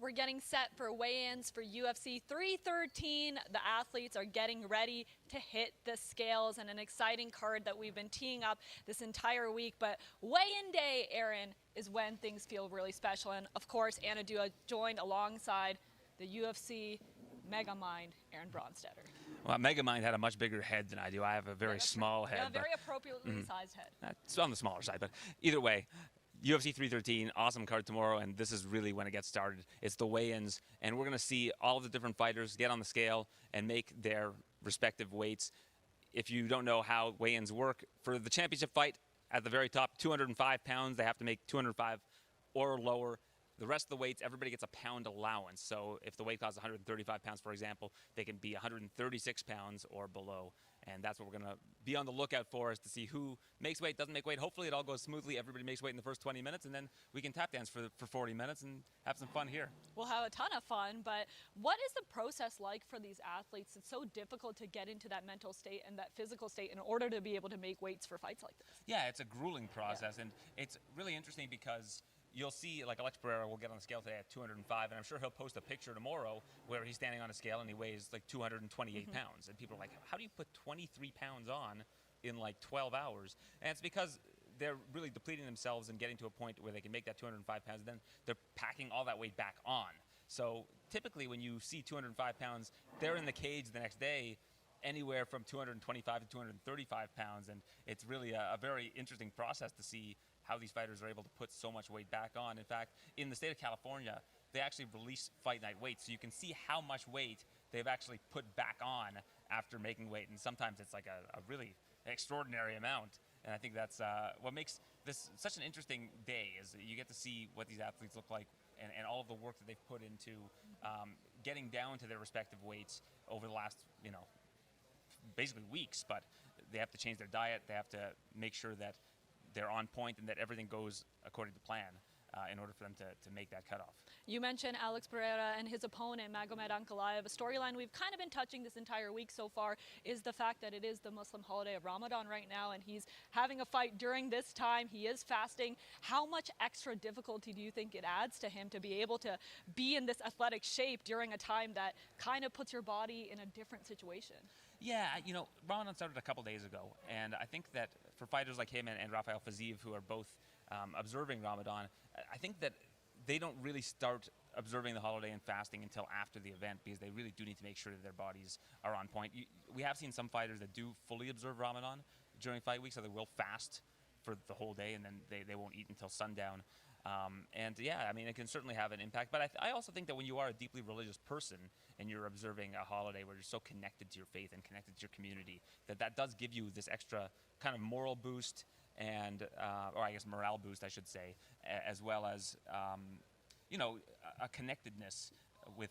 We're getting set for weigh-ins for UFC 313. The athletes are getting ready to hit the scales, and an exciting card that we've been teeing up this entire week. But weigh-in day, Aaron, is when things feel really special. And of course, Anna Dua joined alongside the UFC Megamind, Aaron Bronstetter. Well, Megamind had a much bigger head than I do. I have a very small head. Yeah, a very appropriately sized head. It's on the smaller side, but either way, UFC 313, awesome card tomorrow, and this is really when it gets started. It's the weigh-ins, and we're going to see all of the different fighters get on the scale and make their respective weights. If you don't know how weigh-ins work, for the championship fight, at the very top, 205 pounds, they have to make 205 or lower. The rest of the weights, everybody gets a pound allowance. So if the weight class is 135 pounds, for example, they can be 136 pounds or below. And that's what we're going to be on the lookout for, is to see who makes weight, doesn't make weight. Hopefully it all goes smoothly. Everybody makes weight in the first 20 minutes, and then we can tap dance for 40 minutes and have some fun here. We'll have a ton of fun, but what is the process like for these athletes? It's so difficult to get into that mental state and that physical state in order to be able to make weights for fights like this. Yeah, it's a grueling process, and it's really interesting because you'll see, like, Alex Pereira will get on the scale today at 205, and I'm sure he'll post a picture tomorrow where he's standing on a scale and he weighs like 228 pounds. And people are like, how do you put 23 pounds on in like 12 hours? And it's because they're really depleting themselves and getting to a point where they can make that 205 pounds, and then they're packing all that weight back on. So typically when you see 205 pounds, they're in the cage the next day anywhere from 225 to 235 pounds, and it's really a very interesting process to see how these fighters are able to put so much weight back on. In fact, in the state of California, they actually release fight night weight, so you can see how much weight they've actually put back on after making weight, and sometimes it's like a really extraordinary amount. And I think that's what makes this such an interesting day, is you get to see what these athletes look like and all of the work that they've put into getting down to their respective weights over the last, basically weeks. But they have to change their diet, they have to make sure that they're on point and that everything goes according to plan in order for them to make that cutoff. You mentioned Alex Pereira and his opponent, Magomed Ankalaev. A storyline we've kind of been touching this entire week so far is the fact that it is the Muslim holiday of Ramadan right now, and he's having a fight during this time. He is fasting. How much extra difficulty do you think it adds to him to be able to be in this athletic shape during a time that kind of puts your body in a different situation? Yeah, Ramadan started a couple days ago, and I think that for fighters like him and Rafael Fiziev, who are both observing Ramadan, I think that they don't really start observing the holiday and fasting until after the event, because they really do need to make sure that their bodies are on point. We have seen some fighters that do fully observe Ramadan during fight week, so they will fast for the whole day, and then they won't eat until sundown. And yeah, I mean, it can certainly have an impact. But I also think that when you are a deeply religious person and you're observing a holiday where you're so connected to your faith and connected to your community, that does give you this extra kind of moral boost and, or I guess morale boost, I should say, as well as, a connectedness with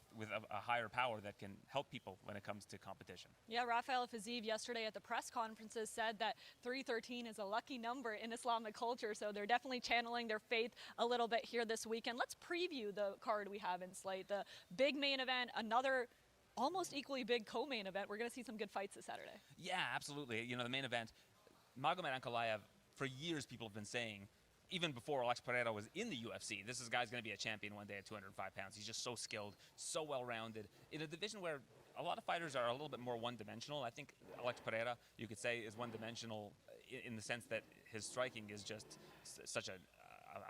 a higher power that can help people when it comes to competition. Yeah, Rafael Fiziev yesterday at the press conferences said that 313 is a lucky number in Islamic culture, so they're definitely channeling their faith a little bit here this weekend. Let's preview the card we have in slate. The big main event, another almost equally big co-main event. We're going to see some good fights this Saturday. Yeah, absolutely. The main event, Magomed Ankalaev, for years people have been saying, even before Alex Pereira was in the UFC, this guy's going to be a champion one day at 205 pounds. He's just so skilled, so well-rounded. In a division where a lot of fighters are a little bit more one-dimensional, I think Alex Pereira, you could say, is one-dimensional in the sense that his striking is just such a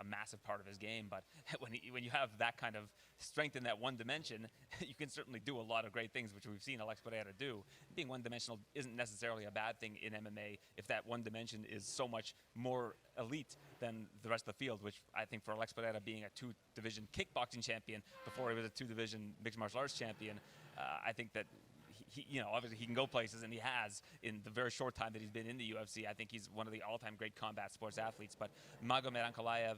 massive part of his game. But when you have that kind of strength in that one dimension, you can certainly do a lot of great things, which we've seen Alex Pereira do. Being one-dimensional isn't necessarily a bad thing in MMA if that one dimension is so much more elite than the rest of the field, which I think for Alex Pereira, being a two-division kickboxing champion before he was a two-division mixed martial arts champion, I think that he obviously he can go places, and he has in the very short time that he's been in the UFC. I think he's one of the all-time great combat sports athletes. But Magomed Ankalaev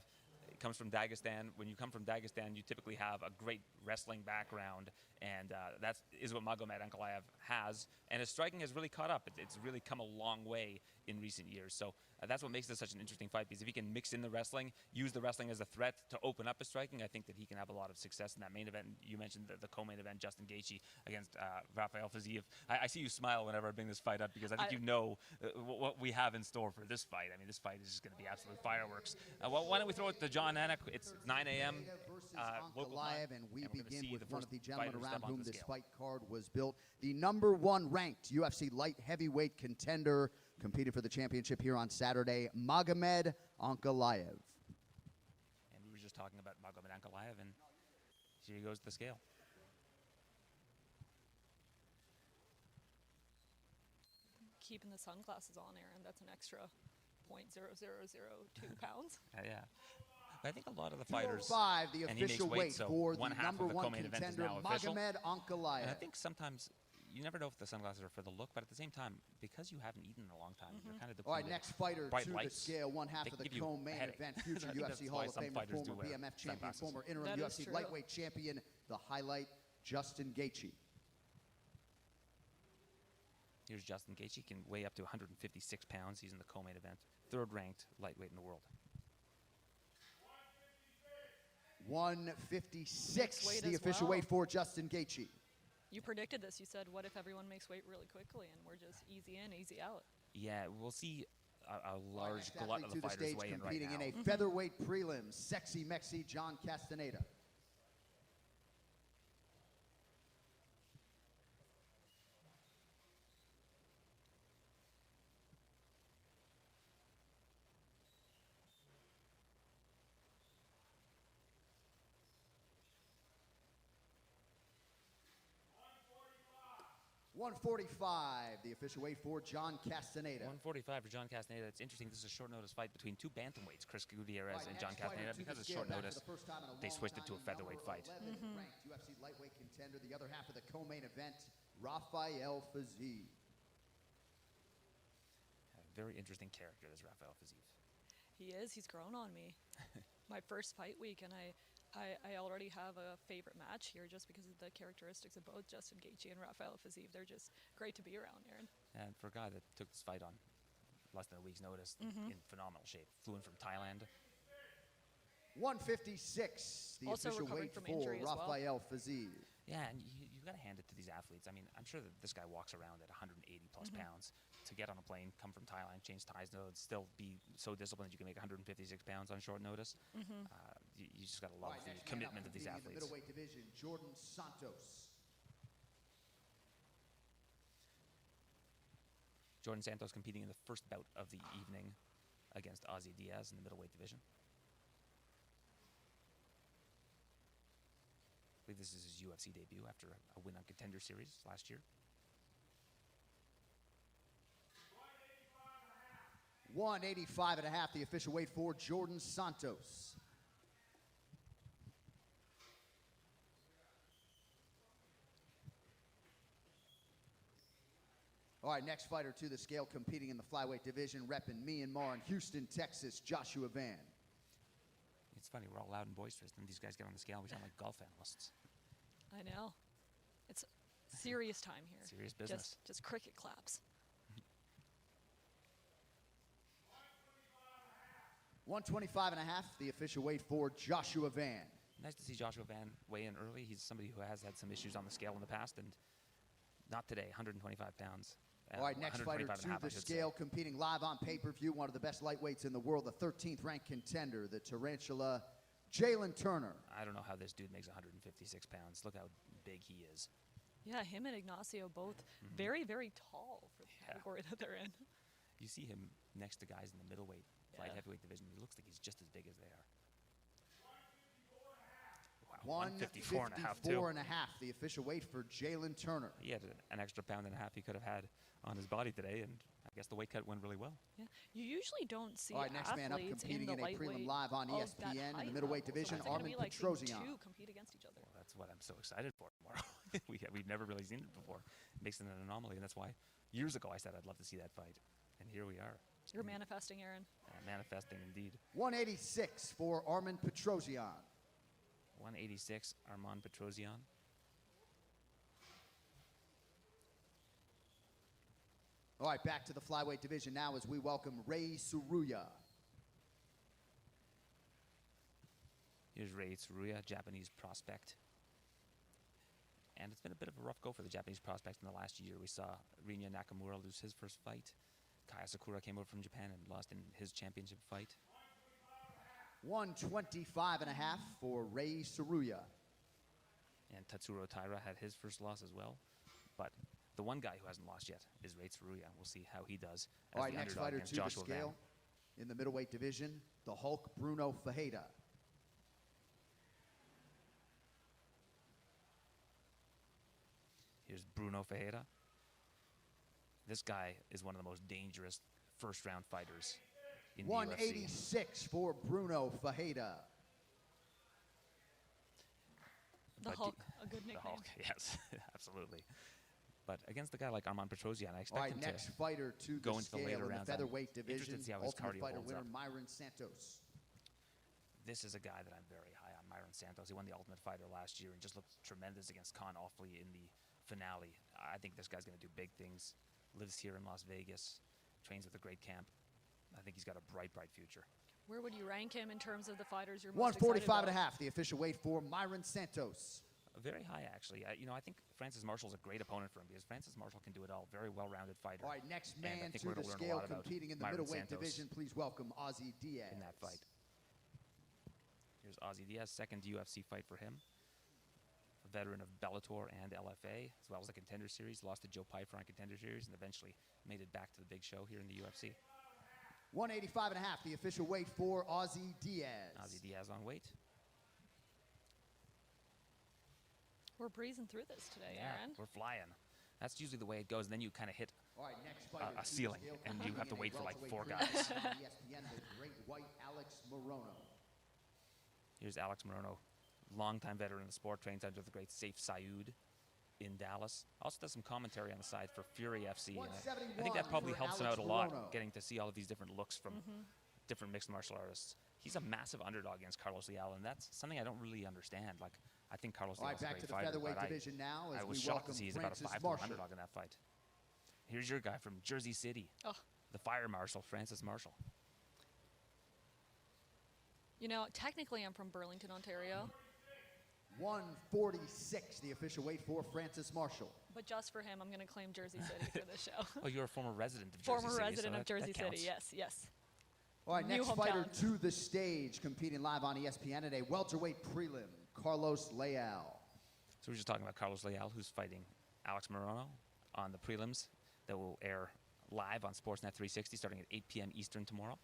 comes from Dagestan. When you come from Dagestan, you typically have a great wrestling background, and that is what Magomed Ankalaev has. And his striking has really caught up. It's really come a long way in recent years. So That's what makes this such an interesting fight, because if he can mix in the wrestling, use the wrestling as a threat to open up his striking, I think that he can have a lot of success in that main event. You mentioned the co-main event, Justin Gaethje against Rafael Fiziev. I see you smile whenever I bring this fight up, because I think you know what we have in store for this fight. I mean, this fight is just going to be absolute fireworks. Well, why don't we throw it to John Anik? It's 9 a.m. Local time, and we begin with the one first of the gentlemen fighter around step onto whom the this scale. fight card was built. The #1 ranked UFC light heavyweight contender competing for the championship here on Saturday, Magomed Ankalaev. And we were just talking about Magomed Ankalaev, and here he goes to the scale. Keeping the sunglasses on, Aaron, that's an extra 0.0002 pounds. Yeah. But I think a lot of the fighters, 205, the and he makes official weight, weight so for one the half of the #1 co-main event is contender, now official. Magomed And I Ankalaev. think sometimes you never know if the sunglasses are for the look, but at the same time, because you haven't eaten in a long time, you're kind of All depleted. right, next fighter Bright to the lights, scale, one half they of the give you a co-main headache. event, I future think UFC that's Hall why of some Famer, fighters do former wear BMF champion, sunglasses. former interim That is UFC true. lightweight champion, the highlight, Justin Gaethje. Here's Justin Gaethje. He can weigh up to 156 pounds. He's in the co-main event, third-ranked lightweight in the world. 156, weight the as official well. weight for Justin Gaethje. You predicted this. You said, what if everyone makes weight really quickly and we're just easy in, easy out? Yeah, we'll see a large Next glut athlete of to the the fighters stage weigh in right competing now. in a featherweight prelim, Sexy Mexi John Castaneda. .145, the official weight for John Castaneda. 145 for John Castaneda. It's interesting. This is a short notice fight between two bantamweights, Chris Gutierrez Right, and John next fighter Castaneda. to Because the it's scale, short back for notice, the first time in a they long switched it time, to a featherweight fight. 11 ranked UFC lightweight contender, the other half of the co-main event, Rafael Fiziev. A very interesting character, this Rafael Fiziev. He is. He's grown on me. My first fight week, and I already have a favorite match here just because of the characteristics of both Justin Gaethje and Rafael Fiziev. They're just great to be around, Aaron. And for a guy that took this fight on less than a week's notice, in phenomenal shape. Flew in from Thailand. 156, the Also official recovering weight from for injury as well. Rafael Fiziev. Yeah, and you got to hand it to these athletes. I mean, I'm sure that this guy walks around at 180 plus pounds to get on a plane, come from Thailand, change ties notes, still be so disciplined that you can make 156 pounds on short notice. You just got to love All right, the next man up commitment of these competing in the athletes. middleweight division, Jordan Santos. Jordan Santos competing in the first bout of the evening against Ozzy Diaz in the middleweight division. I believe this is his UFC debut after a win on Contender Series last year. 185.5, the official weight for Jordan Santos. All right, next fighter to the scale competing in the flyweight division, repping Myanmar and Houston, Texas, Joshua Van. It's funny, we're all loud and boisterous, and these guys get on the scale, we sound like golf analysts. I know. It's serious time here. Serious business. Just cricket claps. 125.5, the official weight for Joshua Van. Nice to see Joshua Van weigh in early. He's somebody who has had some issues on the scale in the past, and not today, 125 pounds. All right, next fighter 125 and a half, to I the should scale, say. competing live on pay-per-view, one of the best lightweights in the world, the 13th ranked contender, the Tarantula, Jalen Turner. I don't know how this dude makes 156 pounds. Look how big he is. Yeah, him and Ignacio both very, very tall for the category that they're in. You see him next to guys in the middleweight, light Yeah. heavyweight division. He looks like he's just as big as they are. Wow, 154 and a half, too. and a half, the official weight for Jalen Turner. He had an extra pound and a half he could have had on his body today, and I guess the weight cut went really well. Yeah, you usually don't see All right, next man up athletes competing in the in a prelim lightweight live on of ESPN that in the height middleweight level. division, So is it gonna Armin be like seeing Petrosian. two compete against each other? Well, that's what I'm so excited for tomorrow. We've never really seen it before. It makes it an anomaly, and that's why years ago I said I'd love to see that fight. And here we are. You're manifesting, Aaron. Manifesting indeed. 186 for Armin Petrosian. 186, Armand Petrosian. All right, back to the flyweight division now as we welcome Ray Tsuruya. Here's Ray Tsuruya, Japanese prospect. And it's been a bit of a rough go for the Japanese prospects in the last year. We saw Rinya Nakamura lose his first fight. Kaya Sakura came over from Japan and lost in his championship fight. 125.5 for Ray Tsuruya. And Tatsuro Taira had his first loss as well. But the one guy who hasn't lost yet is Ray Tsuruya. We'll see how he does as All right, the next underdog fighter against to the Joshua Van. scale in the middleweight division, the Hulk Bruno Fajeda. Here's Bruno Fajeda. This guy is one of the most dangerous first-round fighters in the UFC. 186 for Bruno Fajeda. The But Hulk, a good The nickname. Hulk, yes, absolutely. But against a guy like Arman Petrosyan, I All expect right, him next to fighter to go the into the scale later in the rounds. I'm featherweight interested division, to see how his Ultimate cardio Fighter holds winner up. Myron Santos. This is a guy that I'm very high on, Myron Santos. He won the Ultimate Fighter last year and just looked tremendous against Con Offley in the finale. I think this guy's going to do big things. Lives here in Las Vegas, trains with a great camp. I think he's got a bright, bright future. Where would you rank him in terms of the fighters you're most excited 145.5, about? the official weight for Myron Santos. Very high, actually. I think Francis Marshall's a great opponent for him because Francis Marshall can do it all. Very well-rounded fighter. All right, next And man I think to we're the gonna learn a scale lot about competing in the Myron middleweight Santos division. Please welcome Ozzy Diaz. in that fight. Here's Ozzy Diaz, second UFC fight for him. A veteran of Bellator and LFA, as well as the Contender Series. Lost to Joe Pyfer on Contender Series and eventually made it back to the big show here in the UFC. 185.5, the official weight for Ozzy Diaz. Ozzy Diaz on weight. We're breezing through this today, Yeah, Aaron. we're flying. That's usually the way it goes. And then you kind of hit All right, next fighter a to the ceiling, scale and you have to competing in wait a for like 4 welterweight guys. preliminary on ESPN, the great white Alex Morono. Here's Alex Morono, longtime veteran of the sport, trains under the great Saif Sayoud in Dallas. Also does some commentary on the side for Fury FC. And I think that 171 probably for helps him Alex out a lot, Morono. getting to see all of these different looks from different mixed martial artists. He's a massive underdog against Carlos Leal, and that's something I don't really understand. Like, I think Carlos All Leal right, is a back great to the fighter, featherweight but division now as I was we shocked to welcome see he's about a Francis 5-1 Marshall. underdog in that fight. Here's your guy from Jersey City, Oh, the Fire Marshal, Francis Marshall. you know, technically I'm from Burlington, Ontario, 146, the official weight for Francis Marshall. but just for him, I'm going to claim Jersey City for this show. Oh, you're a former resident of Jersey Former City. so resident of that Jersey City, counts. yes, yes. All right, New next fighter hometown. to the stage, competing live on ESPN today, welterweight prelim, Carlos Leal. So we're just talking about Carlos Leal, who's fighting Alex Morono on the prelims that will air live on Sportsnet 360 starting at 8 p.m. Eastern tomorrow,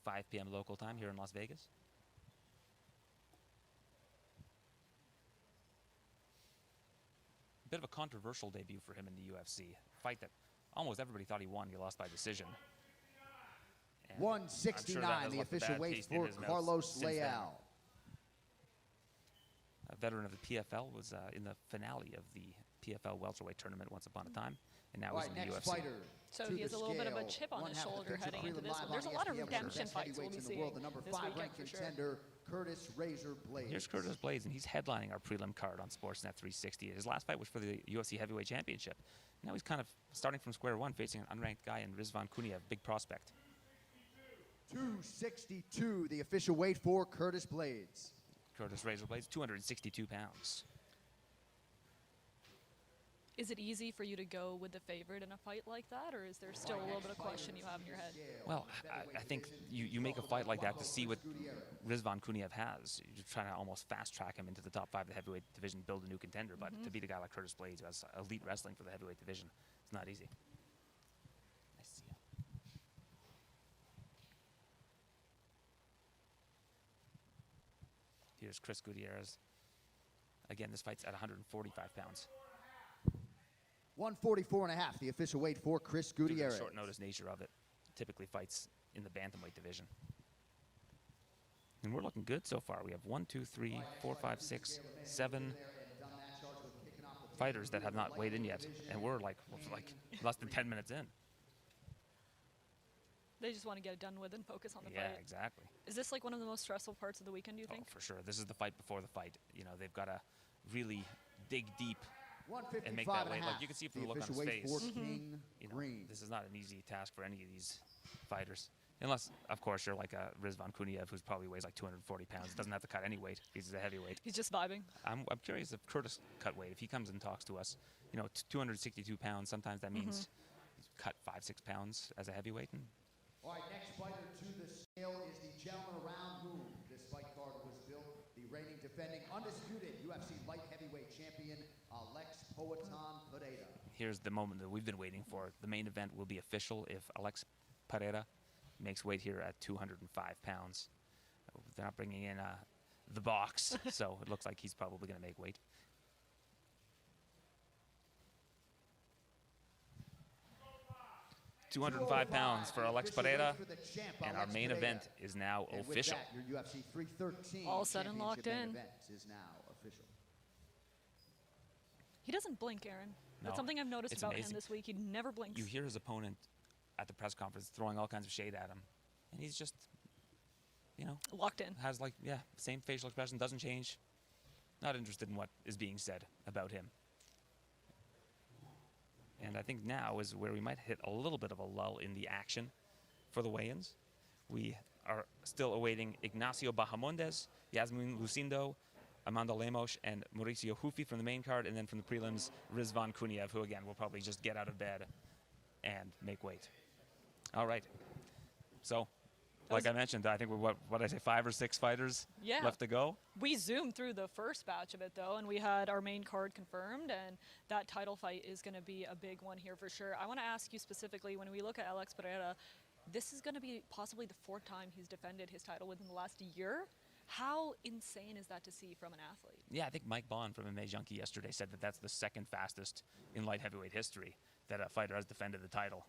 5 p.m. local time here in Las Vegas. A bit of a controversial debut for him in the UFC. Fight that almost everybody thought he won. He lost by decision. And I'm sure that 169, has the left a official bad weight taste in for his mouth Carlos since then. Leal. A veteran of the PFL, was in the finale of the PFL welterweight tournament once upon a time, and now All he's right, in the next UFC. fighter So to he has the a little bit of a scale. chip on One his half the shoulder picture heading into prelim this live one. There's a on lot of ESPN, one the redemption best fights we'll be heavyweights in the world, seeing the number this 5 weekend ranked for sure. contender, Curtis Razor Blades. Here's Curtis Blades, and he's headlining our prelim card on Sportsnet 360. His last fight was for the UFC Heavyweight Championship. Now he's kind of starting from square one, facing an unranked guy in Rizvan Kuniev, big prospect. 262, the official weight for Curtis Blades. Curtis Razor Blades, 262 pounds. Is it easy for you to go with the favorite in a fight like that, or is there still a little bit of question you have in your head? Well, I think you make a fight like that to see what Rizvan Kuniev has. You're trying to almost fast-track him into the top 5 of the heavyweight division, build a new contender. But to beat a guy like Curtis Blades, who has elite wrestling for the heavyweight division, it's not easy. Nice to see you. Here's Chris Gutierrez. Again, this fight's at 145 pounds. 144.5, the official weight for Chris Due to the Gutierrez. short notice nature of it, typically fights in the bantamweight division. And we're looking good so far. We have 1, 2, 3, 4, 5, 6, 7 fighters that have not weighed in yet, and we're like less than 10 minutes in. They just want to get it done with and focus on the Yeah, fight. exactly. Is this like one of the most stressful parts of the weekend, do you Oh, think? for sure. This is the fight before the fight. You know, they've got to really dig deep and make that weight. Like, you can see from the look on his face, King Green. this is not an easy task for any of these fighters. Unless, of course, you're like a Rizvan Kuniev, who's probably weighs like 240 pounds. Doesn't have to cut any weight. He's a heavyweight. He's just vibing. I'm curious if Curtis cut weight. If he comes and talks to us, 262 pounds, sometimes that means he's cut 5-6 pounds as a heavyweight. And all right, next fighter to the scale is the gentleman around whom this fight card was built, the reigning, defending, undisputed UFC light heavyweight champion, Alex Poatan Pereira. Here's the moment that we've been waiting for. The main event will be official if Alex Pereira makes weight here at 205 pounds. They're not bringing in the box, so it looks like he's probably going to make weight. £205 for Alex Pereira, and our main event is now official. Your UFC 313 all set and locked in. event is now official. He doesn't blink, Aaron. No, That's something I've noticed it's about amazing. him this week. He never blinks. You hear his opponent at the press conference throwing all kinds of shade at him, and he's just, locked in. has same facial expression, doesn't change. Not interested in what is being said about him. And I think now is where we might hit a little bit of a lull in the action for the weigh-ins. We are still awaiting Ignacio Bahamondes, Yasmin Lucindo, Amanda Lemos, and Mauricio Hufi from the main card, and then from the prelims, Rizvan Kuniev, who again will probably just get out of bed and make weight. All right. So, like I mentioned, I think we're, what did I say, 5 or 6 fighters left to go? We zoomed through the first batch of it, though, and we had our main card confirmed, and that title fight is going to be a big one here for sure. I want to ask you specifically, when we look at Alex Pereira, this is going to be possibly the 4th time he's defended his title within the last year. How insane is that to see from an athlete? Yeah, I think Mike Bond from MMA Junkie yesterday said that that's the 2nd fastest in light heavyweight history that a fighter has defended the title.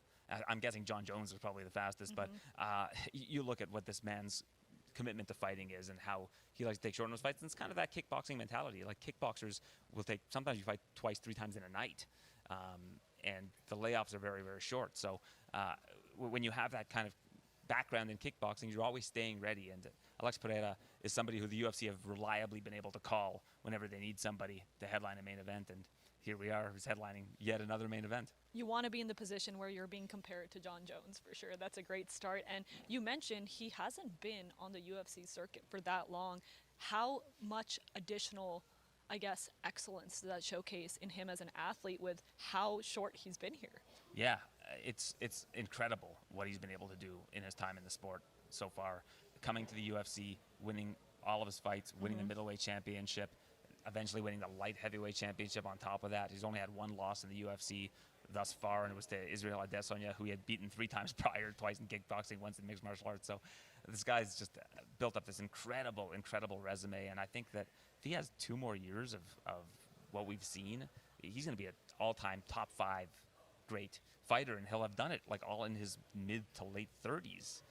I'm guessing John Jones is probably the fastest, but you look at what this man's commitment to fighting is and how he likes to take short notice fights. And it's kind of that kickboxing mentality. Like, kickboxers will sometimes you fight 2, 3 times in a night, and the layoffs are very, very short. So when you have that kind of background in kickboxing, you're always staying ready. And Alex Pereira is somebody who the UFC have reliably been able to call whenever they need somebody to headline a main event. And here we are, who's headlining yet another main event. You want to be in the position where you're being compared to John Jones, for sure. That's a great start. And you mentioned he hasn't been on the UFC circuit for that long. How much additional, I guess, excellence does that showcase in him as an athlete with how short he's been here? Yeah, it's incredible what he's been able to do in his time in the sport so far. Coming to the UFC, winning all of his fights, winning the middleweight championship, eventually winning the light heavyweight championship on top of that. He's only had 1 loss in the UFC thus far, and it was to Israel Adesanya, who he had beaten 3 times prior, twice in kickboxing, once in mixed martial arts. So this guy's just built up this incredible, incredible resume, and I think that if he has 2 more years of what we've seen, he's going to be an all-time top 5 great fighter, and he'll have done it like all in his mid to late 30s,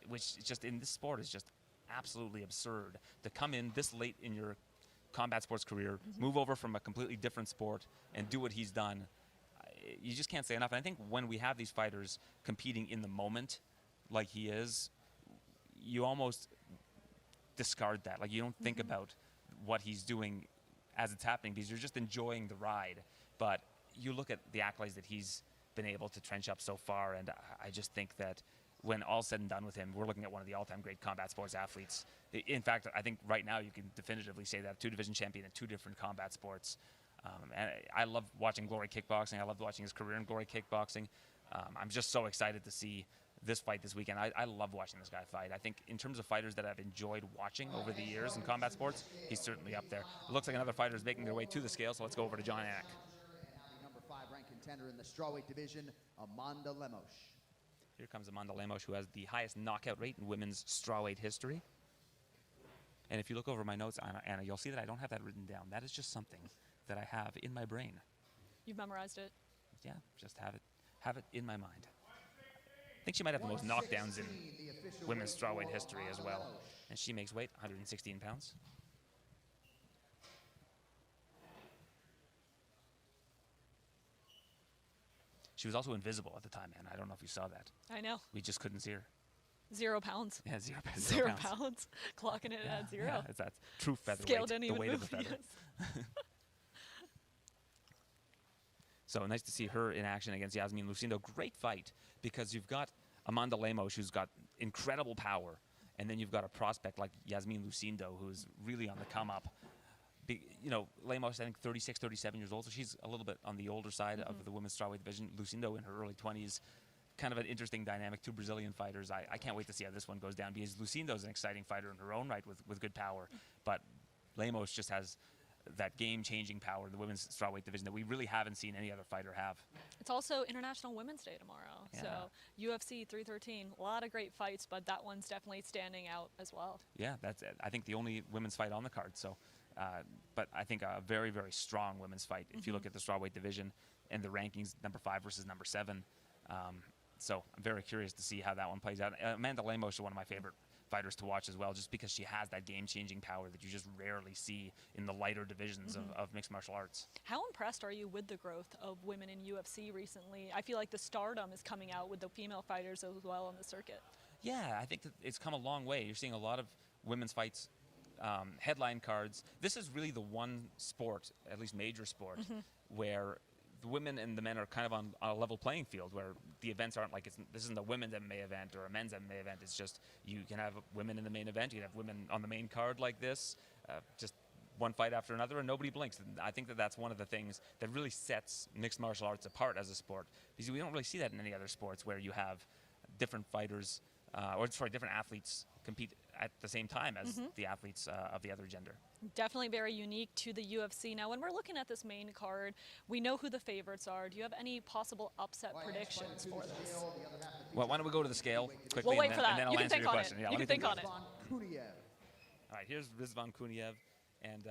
which just in this sport is just absolutely absurd to come in this late in your combat sports career, move over from a completely different sport, and do what he's done. You just can't say enough. And I think when we have these fighters competing in the moment like he is, you almost discard that. Like, you don't think about what he's doing as it's happening because you're just enjoying the ride. But you look at the accolades that he's been able to trench up so far, and I just think that when all's said and done with him, we're looking at one of the all-time great combat sports athletes. In fact, I think right now you can definitively say that 2-division champion in 2 different combat sports. And I love watching Glory Kickboxing. I love watching his career in Glory Kickboxing. I'm just so excited to see this fight this weekend. I love watching this guy fight. I think in terms of fighters that I've enjoyed watching over the years in combat sports, he's certainly up there. It looks like another fighter is making their way to the scale, so let's go over to John Anik. Number 5 ranked contender in the strawweight division, Amanda Lemos. Here comes Amanda Lemos, who has the highest knockout rate in women's strawweight history. And if you look over my notes, Anna, you'll see that I don't have that written down. That is just something that I have in my brain. You've memorized it? Yeah, just have it in my mind. I think she might have the most knockdowns in women's strawweight history as well. And she makes weight, 116 pounds. She was also invisible at the time, man. I don't know if you saw that. I know. We just couldn't see her. 0 pounds. Yeah, 0 pounds. 0 pounds. Clocking it at 0. Yeah, that's true featherweight. Scale didn't the even weight move. of the feather. Yes. So nice to see her in action against Yasmin Lucindo. Great fight because you've got Amanda Lemos, who's got incredible power, and then you've got a prospect like Yasmin Lucindo, who's really on the come up. You know, Lemos, I think 36, 37 years old, so she's a little bit on the older side of the women's strawweight division. Lucindo in her early 20s. Kind of an interesting dynamic, two Brazilian fighters. I can't wait to see how this one goes down because Lucindo's an exciting fighter in her own right with good power, but Lemos just has that game-changing power in the women's strawweight division that we really haven't seen any other fighter have. It's also International Women's Day tomorrow, so UFC 313, a lot of great fights, but that one's definitely standing out as well. Yeah, that's I think the only women's fight on the card. So, but I think a very, very strong women's fight. If you look at the strawweight division and the rankings, number 5 versus number 7. So I'm very curious to see how that one plays out. Amanda Lemos is one of my favorite fighters to watch as well, just because she has that game-changing power that you just rarely see in the lighter divisions of mixed martial arts. How impressed are you with the growth of women in UFC recently? I feel like the stardom is coming out with the female fighters as well on the circuit. Yeah, I think that it's come a long way. You're seeing a lot of women's fights, headline cards. This is really the one sport, at least major sport, where the women and the men are kind of on a level playing field, where the events aren't like this isn't a women's MMA event or a men's MMA event. It's just you can have women in the main event, you can have women on the main card like this, just one fight after another, and nobody blinks. And I think that that's one of the things that really sets mixed martial arts apart as a sport, because we don't really see that in any other sports where you have different fighters, different athletes compete at the same time as the athletes of the other gender. Definitely very unique to the UFC. Now, when we're looking at this main card, we know who the favorites are. Do you have any possible upset predictions for this? Well, why don't we go to the scale quickly, We'll wait for that. and then You I'll can answer think your on question. it. Yeah, You let can me think on it. All right, here's Rizvan Kuniev, and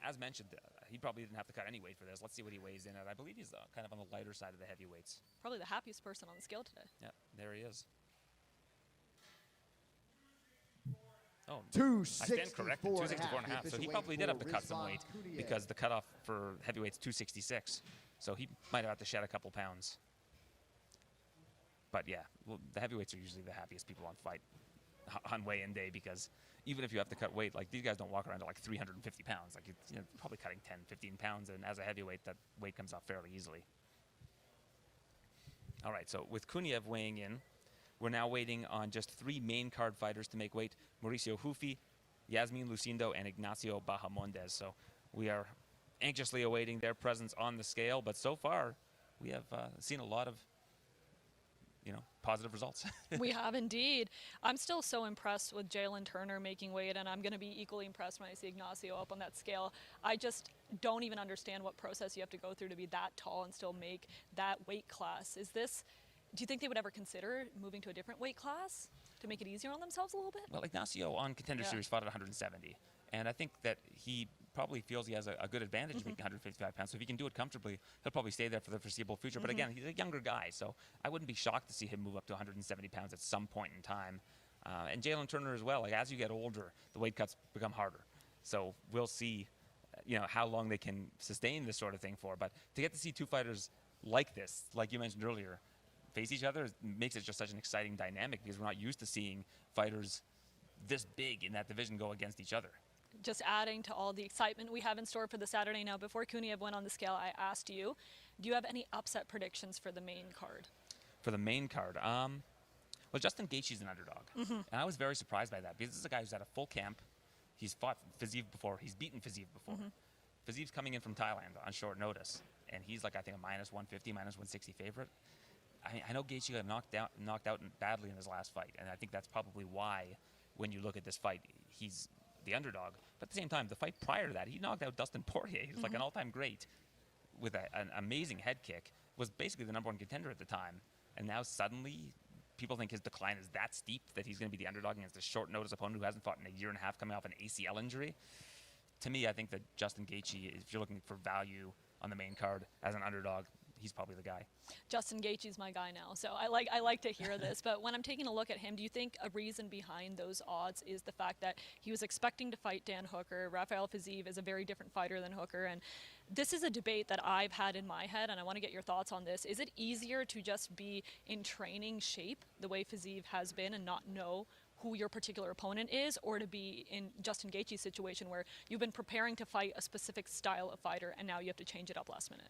as mentioned, he probably didn't have to cut any weight for this. Let's see what he weighs in at. I believe he's kind of on the lighter side of the heavyweights. Probably the happiest person on the scale today. Yeah, there he is. Oh, I stand corrected, 264.5. So he probably did have to cut some weight because the cutoff for heavyweight's 266. So he might have to shed a couple pounds. But yeah, well, the heavyweights are usually the happiest people on weigh-in day, because even if you have to cut weight, like these guys don't walk around to like 350 pounds. Like it's, probably cutting 10, 15 pounds, and as a heavyweight, that weight comes off fairly easily. All right, so with Kuniev weighing in, we're now waiting on just 3 main card fighters to make weight: Mauricio Hufi, Yasmin Lucindo, and Ignacio Bahamondes. So we are anxiously awaiting their presence on the scale, but so far we have seen a lot of positive results. We have indeed. I'm still so impressed with Jalen Turner making weight, and I'm going to be equally impressed when I see Ignacio up on that scale. I just don't even understand what process you have to go through to be that tall and still make that weight class. Do you think they would ever consider moving to a different weight class to make it easier on themselves a little bit? Well, Ignacio on Contender Series fought at 170, and I think that he probably feels he has a good advantage making 155 pounds. So if he can do it comfortably, he'll probably stay there for the foreseeable future. But again, he's a younger guy, so I wouldn't be shocked to see him move up to 170 pounds at some point in time. And Jalen Turner as well. Like, as you get older, the weight cuts become harder. So we'll see, how long they can sustain this sort of thing for. But to get to see two fighters like this, like you mentioned earlier, face each other makes it just such an exciting dynamic, because we're not used to seeing fighters this big in that division go against each other. Just adding to all the excitement we have in store for the Saturday. Now, before Kuniev went on the scale, I asked you, do you have any upset predictions for the main card? For the main card, well, Justin Gaethje's an underdog, and I was very surprised by that, because this is a guy who's had a full camp. He's fought Fiziev before. He's beaten Fiziev before. Fiziev's coming in from Thailand on short notice, and he's like, I think, a minus 150, minus 160 favorite. I know Gaethje got knocked out badly in his last fight, and I think that's probably why, when you look at this fight, he's the underdog. But at the same time, the fight prior to that, he knocked out Dustin Poirier. He was like an all-time great with an amazing head kick, was basically the #1 contender at the time. And now suddenly people think his decline is that steep that he's going to be the underdog against a short-notice opponent who hasn't fought in a year and a half, coming off an ACL injury. To me, I think that Justin Gaethje, if you're looking for value on the main card as an underdog, he's probably the guy. Justin Gaethje's my guy now, so I like to hear this. But when I'm taking a look at him, do you think a reason behind those odds is the fact that he was expecting to fight Dan Hooker? Rafael Fiziev is a very different fighter than Hooker, and this is a debate that I've had in my head, and I want to get your thoughts on this. Is it easier to just be in training shape the way Fiziev has been and not know who your particular opponent is, or to be in Justin Gaethje's situation where you've been preparing to fight a specific style of fighter and now you have to change it up last minute?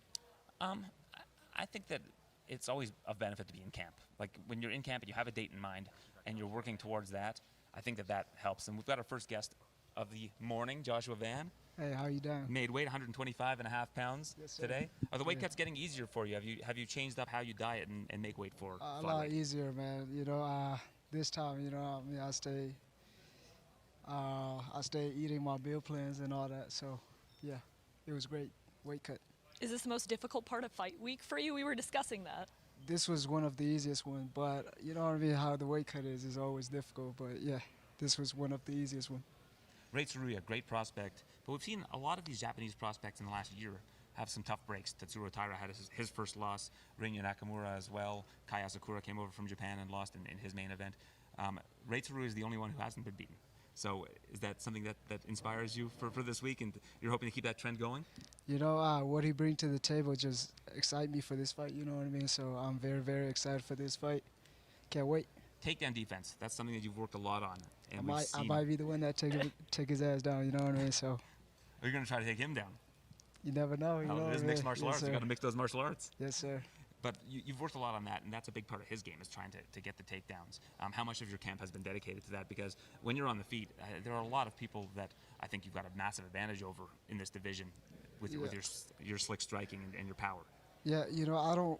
I think that it's always of benefit to be in camp. Like when you're in camp and you have a date in mind and you're working towards that, I think that that helps. And we've got our first guest of the morning, Joshua Van. Hey, how you doing? Made weight 125.5 pounds Yes, sir. today. Are the weight Yeah. cuts getting easier for you? Have you changed up how you diet and make weight for A flyweight? lot easier, man. This time, I stay eating my meal plans and all that. So, yeah, it was great. Weight cut. Is this the most difficult part of fight week for you? We were discussing that. This was one of the easiest ones, but you know what I mean. How the weight cut is always difficult, but yeah, this was one of the easiest ones. Ray Tsuruya, great prospect, but we've seen a lot of these Japanese prospects in the last year have some tough breaks. Tatsuro Taira had his first loss, Rinya Nakamura as well. Kai Asakura came over from Japan and lost in his main event. Ray Tsuruya is the only one who hasn't been beaten. So is that something that inspires you for this week, and you're hoping to keep that trend going? What he brings to the table just excite me for this fight, you know what I mean? So I'm very, very excited for this fight. Can't wait. Takedown defense, that's something that you've worked a lot on. And I might be the one that take his ass down, you know what I mean? So Are you going to try to take him down? you never know, you know. It is mixed martial arts. Yes, You got sir. to mix those martial arts. Yes, sir. But you've worked a lot on that, and that's a big part of his game, is trying to get the takedowns. How much of your camp has been dedicated to that? Because when you're on the feet, there are a lot of people that I think you've got a massive advantage over in this division with your slick striking and your power. Yeah, I don't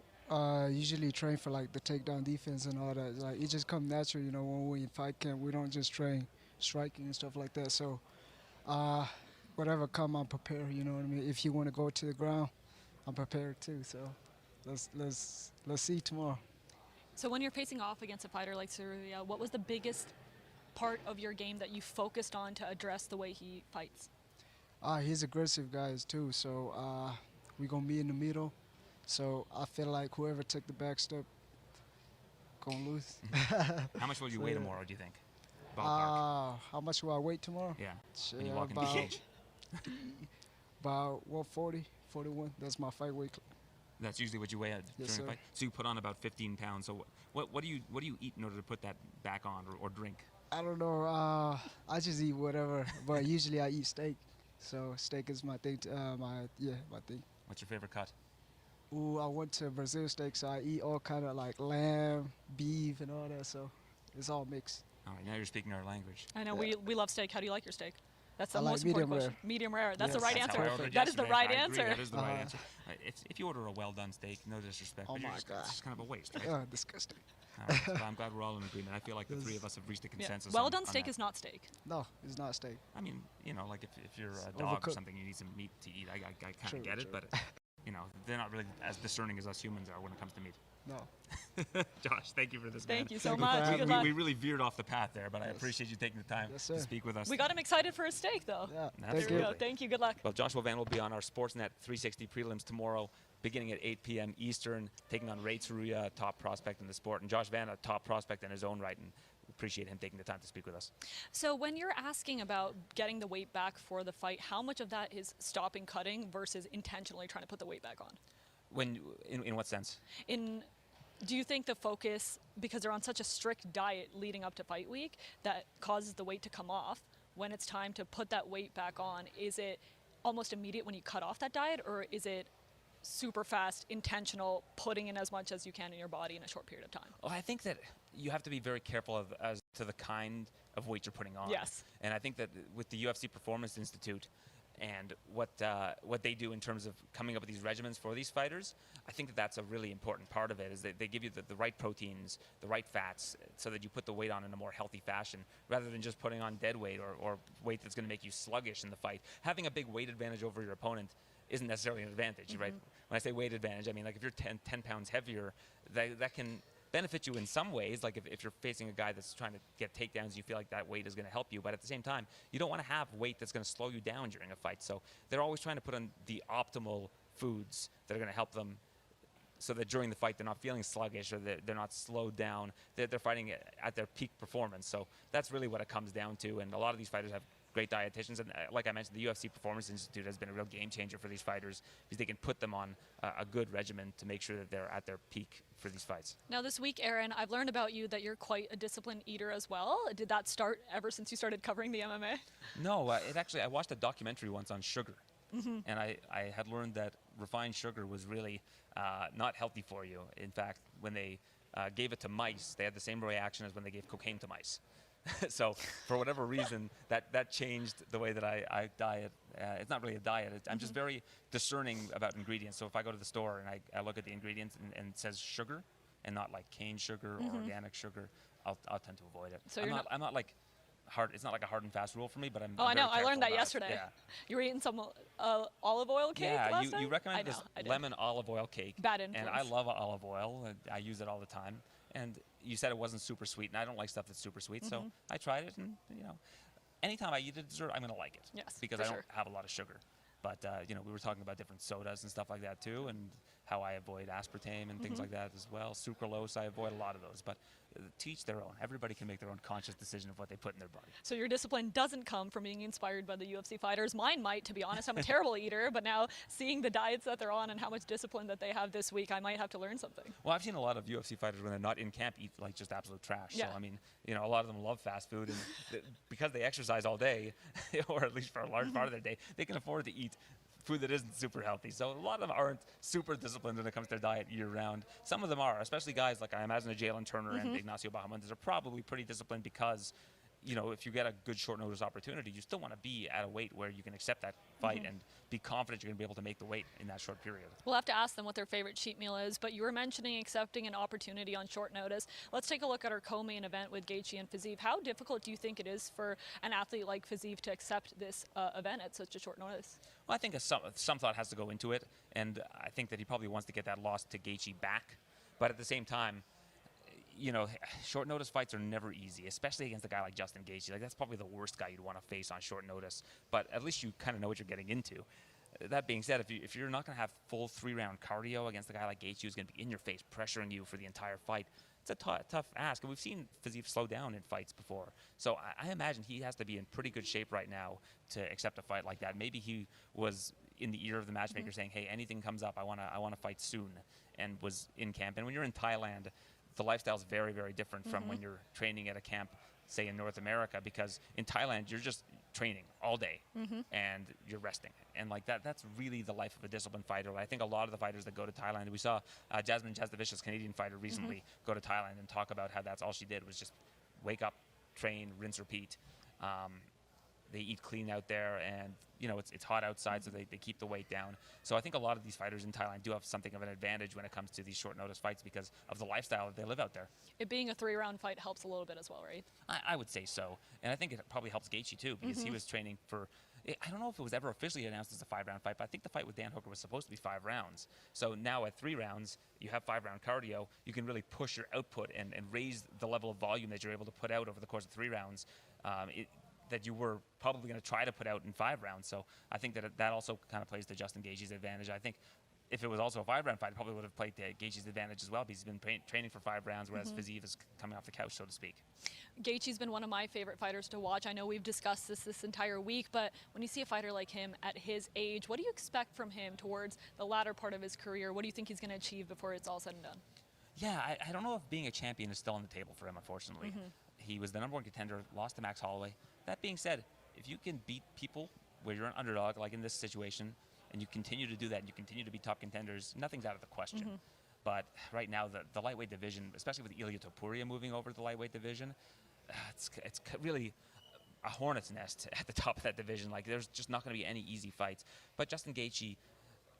usually train for like the takedown defense and all that. Like it just comes natural, when we in fight camp, we don't just train striking and stuff like that. So whatever come, I'm prepared. You know what I mean? If you want to go to the ground, I'm prepared too. So let's see tomorrow. So when you're facing off against a fighter like Tsuruya, what was the biggest part of your game that you focused on to address the way he fights? He's aggressive guys too. So we're gonna be in the middle. So I feel like whoever took the back step gonna lose. How much will you So, weigh yeah. tomorrow, do you think? Ballpark. How much will I weigh tomorrow? Yeah. Shit, When you walk in the about- cage. About 140, 41. That's my fight weight. That's usually what you weigh at Yes, during a sir. fight. So you put on about 15 pounds. So what do you eat in order to put that back on, or drink? I don't know. I just eat whatever, but usually I eat steak. So steak is my thing. My thing. What's your favorite cut? Ooh, I went to Brazil steak, so I eat all kind of like lamb, beef, and all that. So it's all mixed. All right, now you're speaking our language. I know we love steak. How do you like your steak? That's the I like most important medium question. Medium rare. That's the Yes. right That's answer. how I ordered That is the yesterday. right I agree, answer. That is the right Uh, answer. If you order a well-done steak, no disrespect, Oh but my it's God. just kind of a waste, right? Disgusting. All right, but I'm glad we're all in agreement. I feel like the three of us have reached a Yeah. consensus. Well on done steak that. is not steak. No, it's not steak. I mean, like if you're a dog or overcooked. something, you need some meat to eat. I kind True, of get it, true. but they're not really as discerning as us humans are when it comes to meat. No. Josh, thank you for this, man. Thank you so Thank you for much. having Good me. luck. We really veered off the path there, but I Yes. appreciate you taking the time Yes, to sir. speak with us. We got him excited for his steak, though. Yeah. Absolutely. Thank Here we you. go. Thank you. Good luck. Well, Joshua Van will be on our Sportsnet 360 prelims tomorrow, beginning at 8 p.m. Eastern, taking on Ray Tsuruya, a top prospect in the sport, and Josh Van, a top prospect in his own right, and we appreciate him taking the time to speak with us. So when you're asking about getting the weight back for the fight, how much of that is stopping cutting versus intentionally trying to put the weight back on? In what sense? Do you think the focus, because they're on such a strict diet leading up to fight week, that causes the weight to come off when it's time to put that weight back on? Is it almost immediate when you cut off that diet, or is it super fast, intentional, putting in as much as you can in your body in a short period of time? Well, I think that you have to be very careful as to the kind of weight you're putting on. Yes. And I think that with the UFC Performance Institute and what they do in terms of coming up with these regimens for these fighters, I think that that's a really important part of it, is that they give you the right proteins, the right fats, so that you put the weight on in a more healthy fashion, rather than just putting on dead weight or weight that's going to make you sluggish in the fight. Having a big weight advantage over your opponent isn't necessarily an advantage, right? When I say weight advantage, I mean, like if you're 10 pounds heavier, that can benefit you in some ways. Like if you're facing a guy that's trying to get takedowns, you feel like that weight is going to help you. But at the same time, you don't want to have weight that's going to slow you down during a fight. So they're always trying to put on the optimal foods that are going to help them, so that during the fight they're not feeling sluggish, or they're not slowed down. They're fighting at their peak performance. So that's really what it comes down to. And a lot of these fighters have great dietitians, and like I mentioned, the UFC Performance Institute has been a real game changer for these fighters, because they can put them on a good regimen to make sure that they're at their peak for these fights. Now this week, Aaron, I've learned about you that you're quite a disciplined eater as well. Did that start ever since you started covering the MMA? No, I watched a documentary once on sugar, and I had learned that refined sugar was really not healthy for you. In fact, when they gave it to mice, they had the same reaction as when they gave cocaine to mice. So for whatever reason, that changed the way that I diet. It's not really a diet. I'm just very discerning about ingredients. So if I go to the store and I look at the ingredients and it says sugar and not like cane sugar or organic sugar, I'll tend to avoid it. So I'm not like hard. It's not like a hard and fast rule for me, but I'm. Oh, I'm I very know. I learned that careful about it. yesterday. Yeah. You were eating some olive oil cake Yeah, last night? you recommended I this know, I did. lemon olive oil cake. Bad And I influence. love olive oil. And I use it all the time. And you said it wasn't super sweet, and I don't like stuff that's super sweet. So I tried it, and anytime I eat a dessert, I'm gonna like it. Yes, because for I don't sure. have a lot of sugar. But we were talking about different sodas and stuff like that too, and how I avoid aspartame and things like that as well. Sucralose, I avoid a lot of those. But to each their own. Everybody can make their own conscious decision of what they put in their body. So your discipline doesn't come from being inspired by the UFC fighters. Mine might, to be honest. I'm a terrible eater, but now seeing the diets that they're on and how much discipline that they have this week, I might have to learn something. Well, I've seen a lot of UFC fighters when they're not in camp eat like just absolute trash. Yeah. So I mean, a lot of them love fast food, and because they exercise all day, or at least for a large part of their day, they can afford to eat food that isn't super healthy. So a lot of them aren't super disciplined when it comes to their diet year round. Some of them are, especially guys like I imagine Jalen Turner and Ignacio Bahamondes are probably pretty disciplined because, if you get a good short notice opportunity, you still want to be at a weight where you can accept that fight and be confident you're going to be able to make the weight in that short period. We'll have to ask them what their favorite cheat meal is, but you were mentioning accepting an opportunity on short notice. Let's take a look at our co-main event with Gaethje and Fiziev. How difficult do you think it is for an athlete like Fiziev to accept this event at such a short notice? Well, I think some thought has to go into it, and I think that he probably wants to get that loss to Gaethje back. But at the same time, short notice fights are never easy, especially against a guy like Justin Gaethje. Like, that's probably the worst guy you'd want to face on short notice. But at least you kind of know what you're getting into. That being said, if you're not going to have full 3-round cardio against a guy like Gaethje who's going to be in your face, pressuring you for the entire fight, it's a tough ask. And we've seen Fiziev slow down in fights before. So I imagine he has to be in pretty good shape right now to accept a fight like that. Maybe he was in the ear of the matchmaker saying, hey, anything comes up, I want to fight soon, and was in camp. And when you're in Thailand, the lifestyle is very, very different from when you're training at a camp, say in North America, because in Thailand, you're just training all day and you're resting. And like that's really the life of a disciplined fighter. I think a lot of the fighters that go to Thailand, we saw Jasmine Jasdavicius, Canadian fighter, recently go to Thailand and talk about how that's all she did was just wake up, train, rinse, repeat. They eat clean out there, and it's hot outside, so they keep the weight down. So I think a lot of these fighters in Thailand do have something of an advantage when it comes to these short notice fights because of the lifestyle that they live out there. It being a 3-round fight helps a little bit as well, right? I would say so, and I think it probably helps Gaethje too because he was training for. I don't know if it was ever officially announced as a 5-round fight, but I think the fight with Dan Hooker was supposed to be 5 rounds. So now at 3 rounds, you have 5-round cardio. You can really push your output and raise the level of volume that you're able to put out over the course of 3 rounds. That you were probably going to try to put out in 5 rounds. So I think that also kind of plays to Justin Gaethje's advantage. I think if it was also a 5-round fight, it probably would have played to Gaethje's advantage as well because he's been training for 5 rounds, whereas Fiziev is coming off the couch, so to speak. Gaethje's been one of my favorite fighters to watch. I know we've discussed this entire week, but when you see a fighter like him at his age, what do you expect from him towards the latter part of his career? What do you think he's going to achieve before it's all said and done? Yeah, I don't know if being a champion is still on the table for him, unfortunately. He was the #1 contender, lost to Max Holloway. That being said, if you can beat people where you're an underdog, like in this situation, and you continue to do that, and you continue to be top contenders, nothing's out of the question. But right now, the lightweight division, especially with Ilia Topuria moving over to the lightweight division, it's really a hornet's nest at the top of that division. Like, there's just not going to be any easy fights. But Justin Gaethje,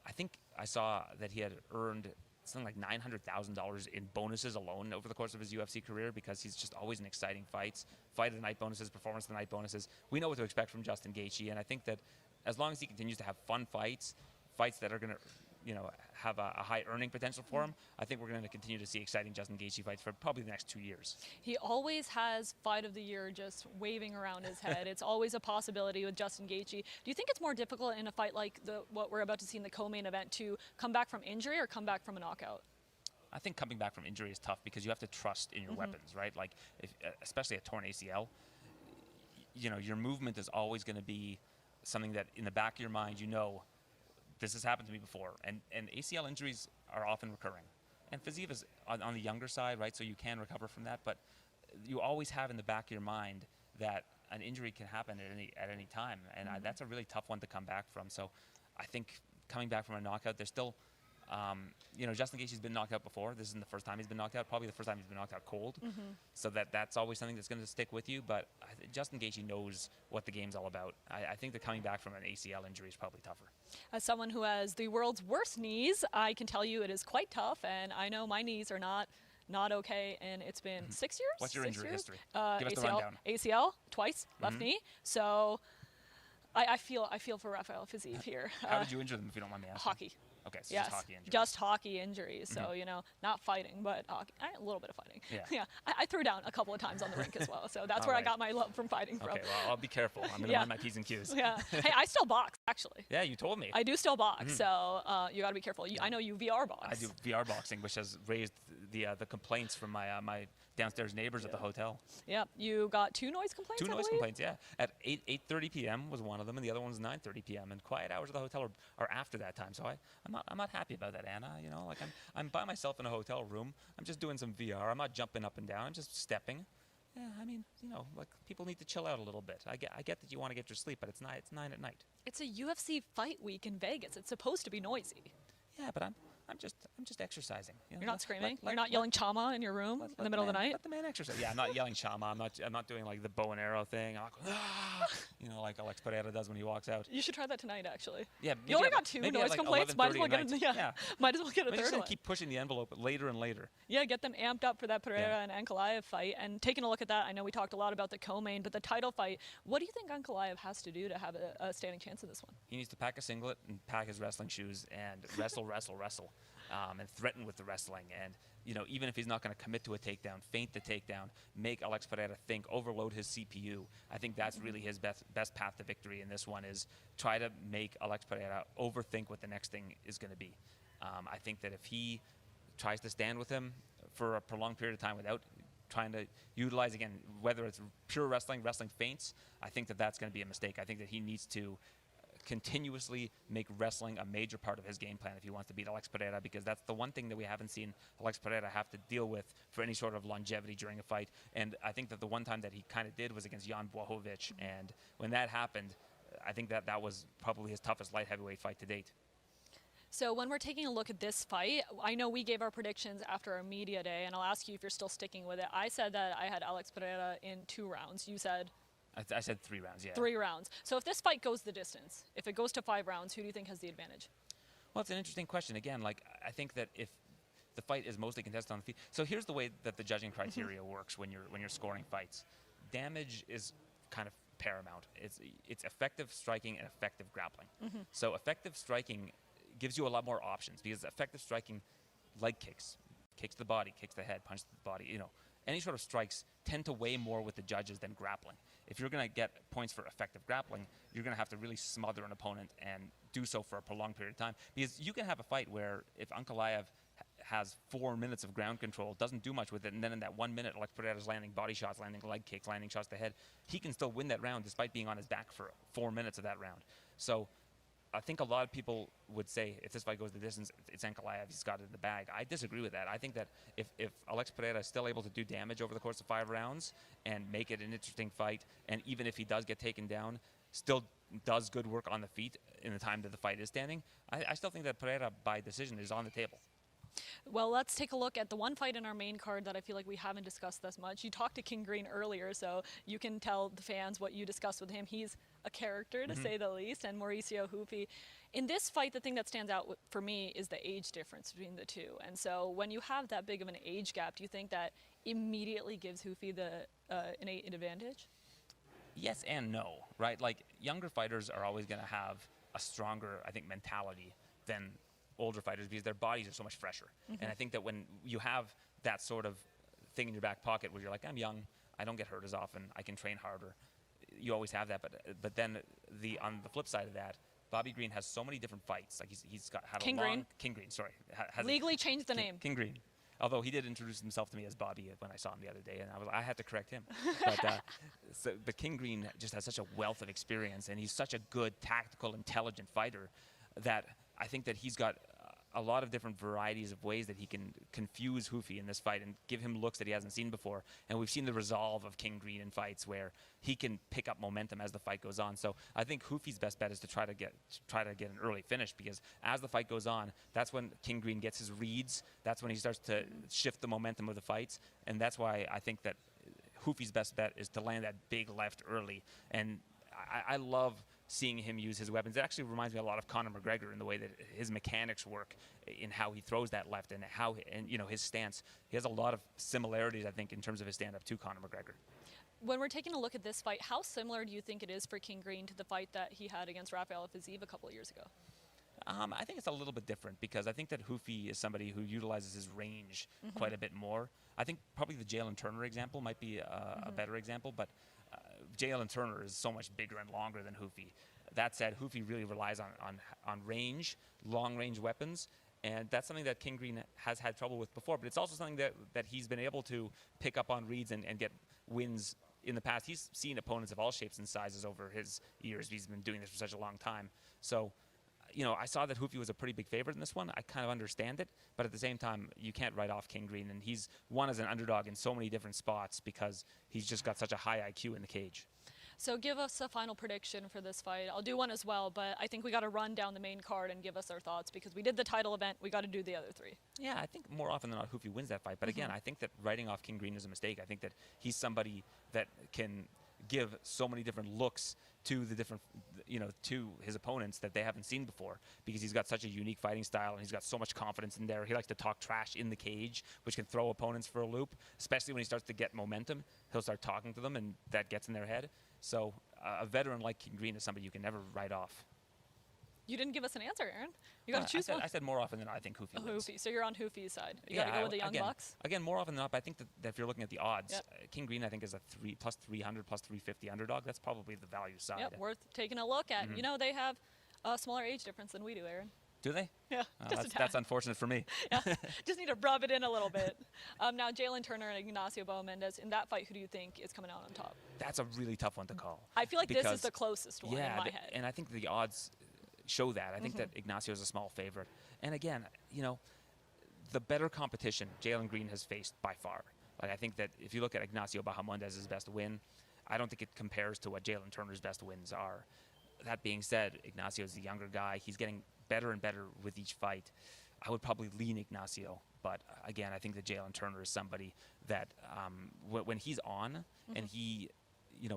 I think I saw that he had earned something like $900,000 in bonuses alone over the course of his UFC career because he's just always in exciting fights. Fight of the night bonuses, performance of the night bonuses. We know what to expect from Justin Gaethje, and I think that as long as he continues to have fun fights that are going to have a high earning potential for him, I think we're going to continue to see exciting Justin Gaethje fights for probably the next 2 years. He always has fight of the year just waving around his head. It's always a possibility with Justin Gaethje. Do you think it's more difficult in a fight like what we're about to see in the co-main event to come back from injury or come back from a knockout? I think coming back from injury is tough because you have to trust in your weapons, right? Like, especially a torn ACL, your movement is always going to be something that in the back of your mind, this has happened to me before, and ACL injuries are often recurring. And Fiziev is on the younger side, right? So you can recover from that, but you always have in the back of your mind that an injury can happen at any time, and that's a really tough one to come back from. So I think coming back from a knockout. There's still, Justin Gaethje's been knocked out before. This isn't the first time he's been knocked out. Probably the first time he's been knocked out cold. So that's always something that's going to stick with you. But Justin Gaethje knows what the game's all about. I think that coming back from an ACL injury is probably tougher. As someone who has the world's worst knees, I can tell you it is quite tough, and I know my knees are not okay, and it's been 6 years. What's your injury history? Give us the ACL, rundown. ACL twice, left knee. So I feel for Rafael Fiziev here. How did you injure them, if you don't mind me asking? Hockey. Okay, so Yes, just hockey injuries. just hockey injuries. So, not fighting, but hockey. A little bit of fighting. Yeah. I threw down a couple of times on the rink as well. So that's where I got my love from fighting from. Okay, well, I'll be careful. I'm going to mind my P's and Q's. Yeah. Hey, I still box, actually. Yeah, you told me. I do still box, so you got to be careful. I know you VR box. I do VR boxing, which has raised the complaints from my downstairs neighbors at the hotel. Yeah, you got 2 noise complaints, Two I noise believe? complaints, yeah. At 8:30 p.m. was one of them, and the other one was 9:30 p.m. And quiet hours of the hotel are after that time. So I'm not happy about that, Anna. I'm by myself in a hotel room. I'm just doing some VR. I'm not jumping up and down. I'm just stepping. Yeah, people need to chill out a little bit. I get that you want to get your sleep, but it's 9 at night. It's a UFC fight week in Vegas. It's supposed to be noisy. Yeah, but I'm just exercising. You're not screaming. You're not yelling "chama" in your room in the middle of the night. Let the man exercise. Yeah, I'm not yelling "chama." I'm not doing like the bow and arrow thing. I'm not like Alex Pereira does when he walks out. You should try that tonight, actually. Yeah, you only got 2 noise complaints. Might as well get might as well get a We're third just one. gonna keep pushing the envelope later and later. Yeah, get them amped up for that Pereira and Ankalaev fight. And taking a look at that, I know we talked a lot about the co-main, but the title fight. What do you think Ankalaev has to do to have a standing chance in this one? He needs to pack a singlet and pack his wrestling shoes and wrestle, and threaten with the wrestling. And even if he's not going to commit to a takedown, feint the takedown, make Alex Pereira think, overload his CPU. I think that's really his best path to victory in this one, is try to make Alex Pereira overthink what the next thing is going to be. I think that if he tries to stand with him for a prolonged period of time without trying to utilize, again, whether it's pure wrestling feints, I think that that's going to be a mistake. I think that he needs to continuously make wrestling a major part of his game plan if he wants to beat Alex Pereira, because that's the one thing that we haven't seen Alex Pereira have to deal with for any sort of longevity during a fight. And I think that the one time that he kind of did was against Jan Blachowicz, and when that happened, I think that was probably his toughest light heavyweight fight to date. So when we're taking a look at this fight, I know we gave our predictions after our media day, and I'll ask you if you're still sticking with it. I said that I had Alex Pereira in 2 rounds. You said? I said 3 rounds, yeah. 3 rounds. So if this fight goes the distance, if it goes to 5 rounds, who do you think has the advantage? Well, it's an interesting question. Again, I think that if the fight is mostly contested on the feet. So here's the way that the judging criteria works when you're scoring fights. Damage is kind of paramount. It's effective striking and effective grappling. So effective striking gives you a lot more options, because effective striking, leg kicks to the body, kicks to the head, punch to the body, any sort of strikes tend to weigh more with the judges than grappling. If you're going to get points for effective grappling, you're going to have to really smother an opponent and do so for a prolonged period of time. Because you can have a fight where if Ankalaev has 4 minutes of ground control, doesn't do much with it, and then in that 1 minute, Alex Pereira's landing body shots, landing leg kicks, landing shots to the head, he can still win that round despite being on his back for 4 minutes of that round. So I think a lot of people would say if this fight goes the distance, it's Ankalaev, he's got it in the bag. I disagree with that. I think that if Alex Pereira is still able to do damage over the course of 5 rounds and make it an interesting fight, and even if he does get taken down, still does good work on the feet in the time that the fight is standing, I still think that Pereira, by decision, is on the table. Well, let's take a look at the one fight in our main card that I feel like we haven't discussed this much. You talked to King Green earlier, so you can tell the fans what you discussed with him. He's a character, to say the least, and Mauricio Hufi. In this fight, the thing that stands out for me is the age difference between the two. And so when you have that big of an age gap, do you think that immediately gives Hufi an advantage? Yes and no, right? Like, younger fighters are always going to have a stronger, I think, mentality than older fighters, because their bodies are so much fresher. And I think that when you have that sort of thing in your back pocket where you're like, I'm young, I don't get hurt as often, I can train harder, you always have that. But then on the flip side of that, Bobby Green has so many different fights. Like he's had King a long Green. King Green, sorry, Legally changed the name. King Green. Although he did introduce himself to me as Bobby when I saw him the other day, and I had to correct him. But King Green just has such a wealth of experience, and he's such a good, tactical, intelligent fighter that I think that he's got a lot of different varieties of ways that he can confuse Hoofi in this fight and give him looks that he hasn't seen before. And we've seen the resolve of King Green in fights where he can pick up momentum as the fight goes on. So I think Hoofi's best bet is to try to get an early finish, because as the fight goes on, that's when King Green gets his reads. That's when he starts to shift the momentum of the fights. And that's why I think that Hoofi's best bet is to land that big left early. And I love seeing him use his weapons. It actually reminds me a lot of Conor McGregor in the way that his mechanics work in how he throws that left and his stance. He has a lot of similarities, I think, in terms of his stand-up to Conor McGregor. When we're taking a look at this fight, how similar do you think it is for King Green to the fight that he had against Rafael Fiziev a couple of years ago? I think it's a little bit different, because I think that Hoofi is somebody who utilizes his range quite a bit more. I think probably the Jalen Turner example might be a better example, but Jalen Turner is so much bigger and longer than Hoofi. That said, Hoofi really relies on range, long-range weapons, and that's something that King Green has had trouble with before. But it's also something that he's been able to pick up on reads and get wins in the past. He's seen opponents of all shapes and sizes over his years. He's been doing this for such a long time. So, I saw that Hoofi was a pretty big favorite in this one. I kind of understand it, but at the same time, you can't write off King Green, and he's won as an underdog in so many different spots because he's just got such a high IQ in the cage. So give us a final prediction for this fight. I'll do one as well, but I think we got to run down the main card and give us our thoughts, because we did the title event. We got to do the other three. Yeah, I think more often than not Hoofi wins that fight. But again, I think that writing off King Green is a mistake. I think that he's somebody that can give so many different looks to the different, to his opponents that they haven't seen before, because he's got such a unique fighting style and he's got so much confidence in there. He likes to talk trash in the cage, which can throw opponents for a loop, especially when he starts to get momentum. He'll start talking to them, and that gets in their head. So a veteran like King Green is somebody you can never write off. You didn't give us an answer, Aaron. You got to choose one. I said more often than not, I think Hoofi wins. Hoofi. So you're on Hoofi's side. You got to go with the Young Bucks? Again, more often than not, but I think that if you're looking at the odds, Yep. King Green, I think, is a plus 300, plus 350 underdog. That's probably the value side. Yep, worth taking a look at. They have a smaller age difference than we do, Aaron. Do they? Yeah, that's unfortunate for me. Yeah, just need to rub it in a little bit. Now, Jalen Turner and Ignacio Bahamondes, in that fight, who do you think is coming out on top? That's a really tough one to call. I feel like this is the closest one in my head. And I think the odds show that. I think that Ignacio is a small favorite. And again, the better competition Jalen Green has faced by far. Like, I think that if you look at Ignacio Bahamondes' best win, I don't think it compares to what Jalen Turner's best wins are. That being said, Ignacio is the younger guy. He's getting better and better with each fight. I would probably lean Ignacio, but again, I think that Jalen Turner is somebody that when he's on and he,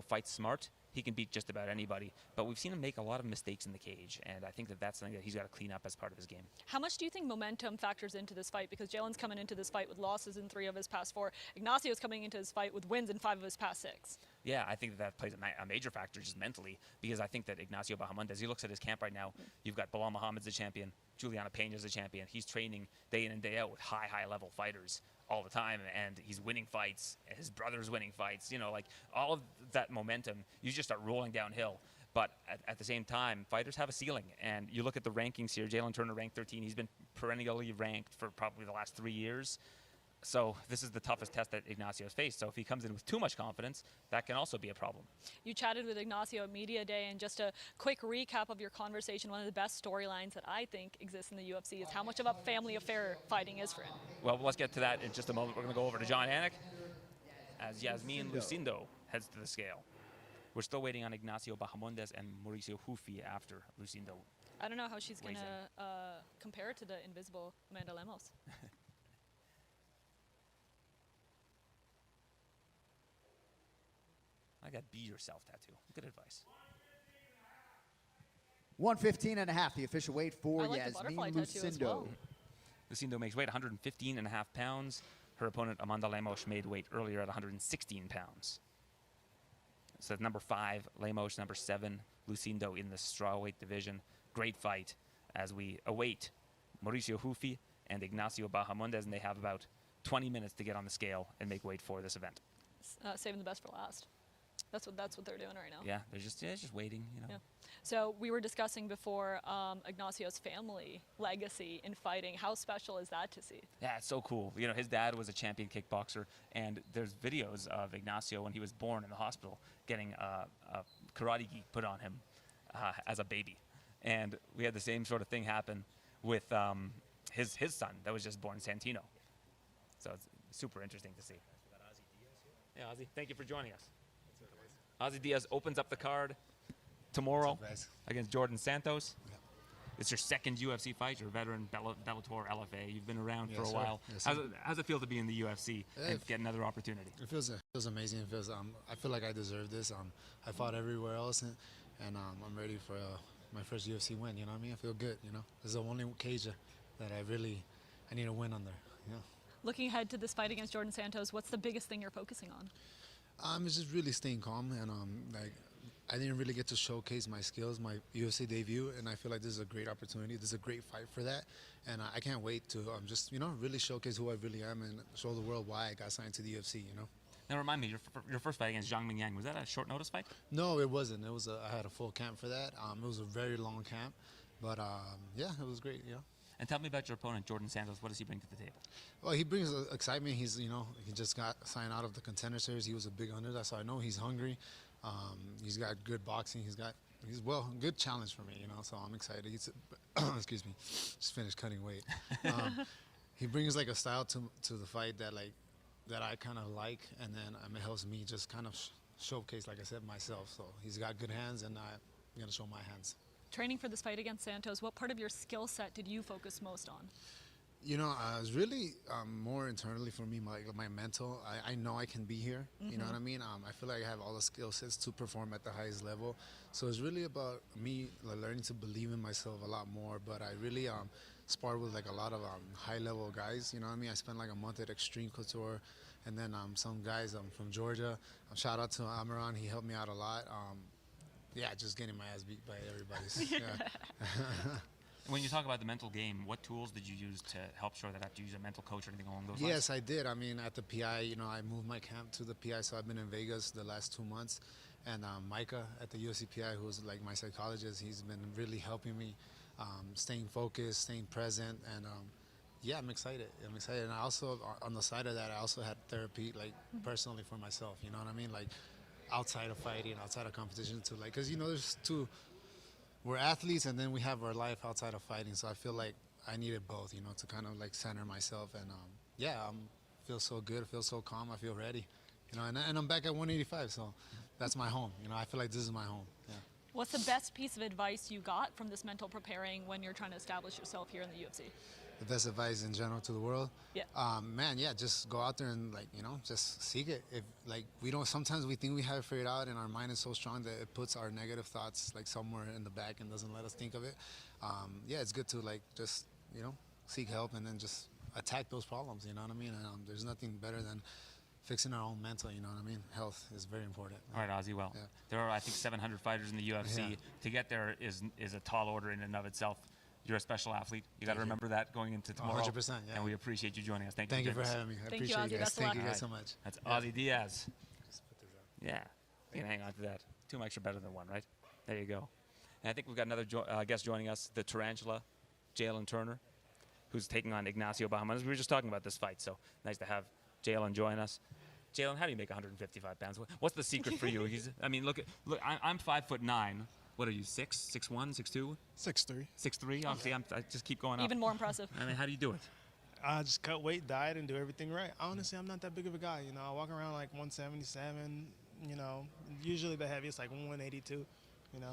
fights smart, he can beat just about anybody. But we've seen him make a lot of mistakes in the cage, and I think that that's something that he's got to clean up as part of his game. How much do you think momentum factors into this fight? Because Jalen's coming into this fight with losses in 3 of his past 4. Ignacio's coming into his fight with wins in 5 of his past 6. Yeah, I think that plays a major factor just mentally, because I think that Ignacio Bahamondes, he looks at his camp right now, you've got Bilal Muhammad's a champion, Juliana Peña's a champion. He's training day in and day out with high-level fighters all the time, and he's winning fights. His brother's winning fights. All of that momentum, you just start rolling downhill. But at the same time, fighters have a ceiling. And you look at the rankings here, Jalen Turner ranked 13. He's been perennially ranked for probably the last 3 years. So this is the toughest test that Ignacio's faced. So if he comes in with too much confidence, that can also be a problem. You chatted with Ignacio at Media Day, and just a quick recap of your conversation, one of the best storylines that I think exists in the UFC is how much of a family affair fighting is for him. Well, let's get to that in just a moment. We're going to go over to John Anik as Yasmin Lucindo heads to the scale. We're still waiting on Ignacio Bahamondes and Mauricio Hoofi after Lucindo. I don't know how she's going to compare to the invisible Amanda Lemos. I got be yourself tattoo. Good advice. 115.5, the official weight for Yasmin Lucindo. Well. Lucindo makes weight 115.5 pounds. Her opponent Amanda Lemos made weight earlier at 116 pounds. So number 5, Lemos, number 7, Lucindo in the strawweight division. Great fight as we await Mauricio Hoofi and Ignacio Bahamondes, and they have about 20 minutes to get on the scale and make weight for this event. Saving the best for last. That's what they're doing right now. Yeah, they're just waiting, Yeah. So we were discussing before Ignacio's family legacy in fighting. How special is that to see? Yeah, it's so cool. His dad was a champion kickboxer, and there's videos of Ignacio when he was born in the hospital getting a karate gi put on him as a baby. And we had the same sort of thing happen with his son that was just born, Santino. So it's super interesting to see. Yeah, Ozzy, thank you for joining us. Ozzy Diaz opens up the card tomorrow against Jordan Santos. Yeah. It's your second UFC fight. You're a veteran, Bellator, LFA. You've been around for a Yes, sir. while. Yes, how's, sir. it, how's it feel to be in the UFC and get another opportunity? It feels amazing. It feels I feel like I deserve this. I fought everywhere else, and I'm ready for my first UFC win. You know what I mean? I feel good. You know, this is the only cage that I need a win under. You know. Looking ahead to this fight against Jordan Santos, what's the biggest thing you're focusing on? It's just really staying calm, and like I didn't really get to showcase my skills, my UFC debut, and I feel like this is a great opportunity. This is a great fight for that, and I can't wait to just really showcase who I really am and show the world why I got signed to the UFC. You know. Now remind me, your first fight against Zhang Mingyang, was that a short notice fight? No, it wasn't. It was I had a full camp for that. It was a very long camp, but yeah, it was great. You know. And tell me about your opponent, Jordan Santos. What does he bring to the table? Well, he brings excitement. He just got signed out of the Contender Series. He was a big underdog, so I know he's hungry. He's got good boxing. He's good challenge for me. You know, so I'm excited. Excuse me, just finished cutting weight. He brings like a style to the fight that I kind of like, and then it helps me just kind of showcase, like I said, myself. So he's got good hands, and I'm gonna show my hands. Training for this fight against Santos, what part of your skill set did you focus most on? You know, it's really more internally for me, my mental. I know I can be here. You know what I mean? I feel like I have all the skill sets to perform at the highest level. So it's really about me learning to believe in myself a lot more. But I really sparred with like a lot of high-level guys. You know what I mean? I spent like a month at Extreme Couture, and then some guys from Georgia. Shout out to Amaran. He helped me out a lot. Yeah, just getting my ass beat by everybody. Yeah. When you talk about the mental game, what tools did you use to help show that? Did you use a mental coach or anything along those lines? Yes, I did. I mean, at the PI, I moved my camp to the PI, so I've been in Vegas the last 2 months. And Micah at the UFC PI, who's like my psychologist, he's been really helping me staying focused, staying present. And yeah, I'm excited. And I also, on the side of that, I also had therapy, like personally for myself. You know what I mean? Like outside of fighting, outside of competition too. Like, because, there's two. We're athletes, and then we have our life outside of fighting. So I feel like I needed both, to kind of like center myself. And yeah, I feel so good. I feel so calm. I feel ready. And I'm back at 185, so that's my home. I feel like this is my home. Yeah. What's the best piece of advice you got from this mental preparing when you're trying to establish yourself here in the UFC? The best advice in general to the world? Yeah. Man, yeah, just go out there and just seek it. If sometimes we think we have it figured out, and our mind is so strong that it puts our negative thoughts like somewhere in the back and doesn't let us think of it. Yeah, it's good to just seek help and then just attack those problems. You know what I mean? And there's nothing better than fixing our own mental. You know what I mean? Health is very important. All right, Ozzy. Well, yeah. There are I think 700 fighters in the UFC. Yeah. To get there is a tall order in and of itself. You're a special athlete. You got to remember that going into tomorrow. 100%, yeah. And we appreciate you joining us. Thank you you for having me. I Thank you, appreciate Ozzy. you guys. Best of Thank you luck. guys so much. That's Ozzy Diaz. Yeah, you can hang on to that. 2 mics are better than one, right? There you go. And I think we've got another guest joining us, the Tarantula, Jalen Turner, who's taking on Ignacio Bahamondes. We were just talking about this fight, so nice to have Jalen join us. Jalen, how do you make 155 pounds? What's the secret for you? Look. I'm 5'9". What are you, 6'1", 6'2"? 6'3". 6'3". Obviously, I just keep going up. Even more impressive. I mean, how do you do it? I just cut weight, diet, and do everything right. Honestly, I'm not that big of a guy. I walk around like 177. Usually the heaviest like 182.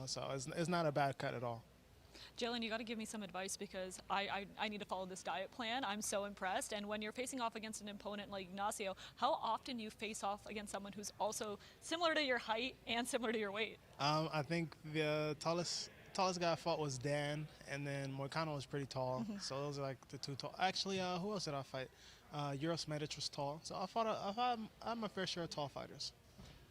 So it's not a bad cut at all. Jalen, you got to give me some advice because I need to follow this diet plan. I'm so impressed. And when you're facing off against an opponent like Ignacio, how often you face off against someone who's also similar to your height and similar to your weight? I think the tallest guy I fought was Dan, and then Moicano was pretty tall. So those are like the two tall. Actually, who else did I fight? Eurosmedic was tall. So I'm a fair share of tall fighters.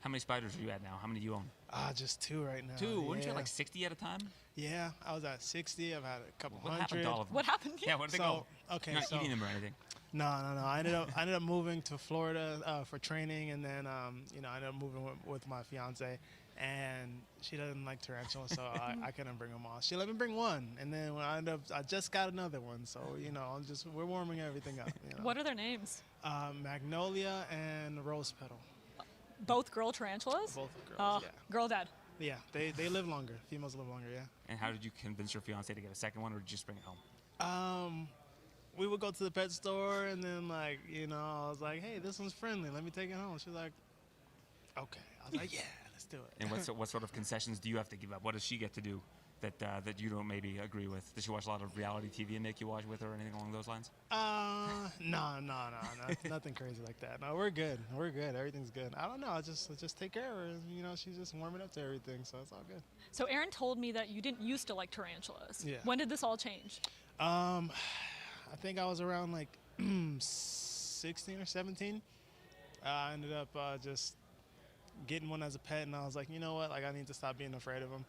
How many spiders are you at now? How many do you own? Just 2 right now. 2? Weren't you Yeah. at like 60 at a time? Yeah, I was at 60. I've had a couple What hundred. happened to all of them? What happened? Yeah, where did they go? Okay, You're not so eating them or anything? No. I ended up moving to Florida for training, and then I ended up moving with my fiance, and she doesn't like tarantulas, so I couldn't bring them all. She let me bring one, and then when I just got another one, so we're warming everything up. What are their names? Magnolia and Rose Petal. Both girl tarantulas? Both girls. Yeah. Girl dad. Yeah, they live longer. Females live longer. Yeah. And how did you convince your fiance to get a second one, or did you just bring it home? we would go to the pet store, and then, like, you know, I was like, hey, this one's friendly. Let me take it home. She's like, okay. I was like, yeah, let's do it. And what sort of concessions do you have to give up? What does she get to do that you don't maybe agree with? Does she watch a lot of reality TV and make you watch with her or anything along those lines? No, nothing crazy like that. No, we're good. We're good. Everything's good. I don't know. I just take care of her. You know, she's just warming up to everything, so it's all good. So Aaron told me that you didn't used to like tarantulas. Yeah. When did this all change? I think I was around like 16 or 17. I ended up just getting one as a pet, and I was like, you know what? Like, I need to stop being afraid of them.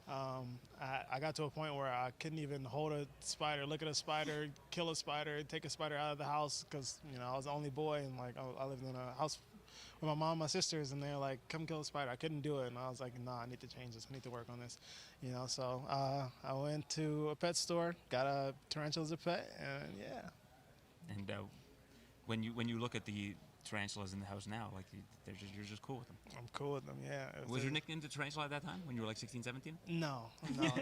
I got to a point where I couldn't even hold a spider, look at a spider, kill a spider, take a spider out of the house because, you know, I was the only boy, and like I lived in a house with my mom and my sisters, and they're like, come kill a spider. I couldn't do it, and I was like, nah, I need to change this. I need to work on this, you know. So I went to a pet store, got a tarantula as a pet, and yeah. And when you look at the tarantulas in the house now, like you're just cool with them. I'm cool with them, yeah. Was your nickname the tarantula at that time when you were like 16, 17? No.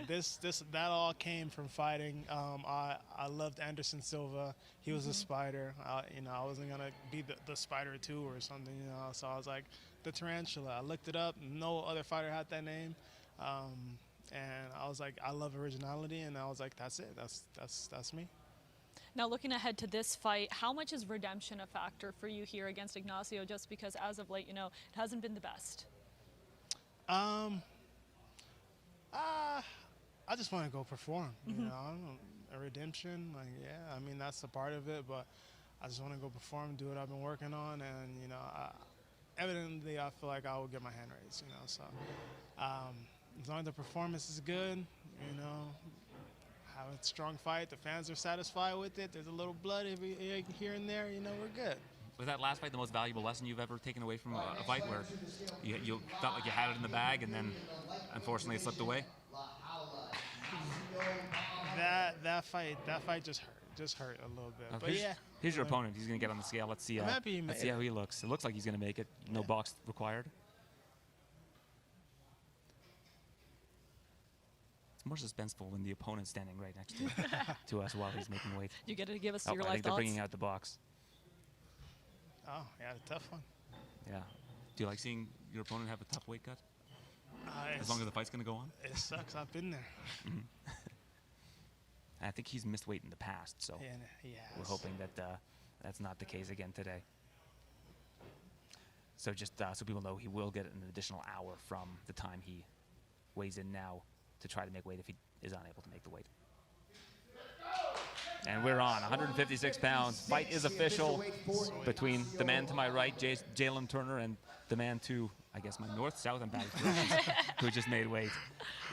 That all came from fighting. I loved Anderson Silva. He was a spider. You know, I wasn't gonna be the spider too or something. You know, so I was like the tarantula. I looked it up. No other fighter had that name, and I was like, I love originality, and I was like, that's it. That's me. Now, looking ahead to this fight, how much is redemption a factor for you here against Ignacio? Just because as of late, you know, it hasn't been the best. I just want to go perform. You know, a redemption, like, yeah, I mean, that's a part of it, but I just want to go perform, do what I've been working on, and, you know, evidently I feel like I will get my hand raised, you know, so as long as the performance is good, you know, have a strong fight, the fans are satisfied with it, there's a little blood here and there, you know, we're good. Was that last fight the most valuable lesson you've ever taken away from a fight where you felt like you had it in the bag and then unfortunately it slipped away? That fight just hurt a little bit. But yeah. Here's your opponent. He's going to get on the scale. Let's see. Let's see how he looks. It looks like he's going to make it. No box required. It's more suspenseful when the opponent's standing right next to us while he's making weight. You get to give us your I life think they're thoughts. bringing out the box. Oh, yeah, a tough one. Yeah. Do you like seeing your opponent have a tough weight cut? As long as the fight's going to go on? It sucks. I've been there. I think he's missed weight in the past, so we're hoping that that's not the case again today. So just so people know, he will get an additional hour from the time he weighs in now to try to make weight if he is unable to make the weight. And we're on 156 pounds. Fight is official between the man to my right, Jalen Turner, and the man to, I guess, my north-south and back who just made weight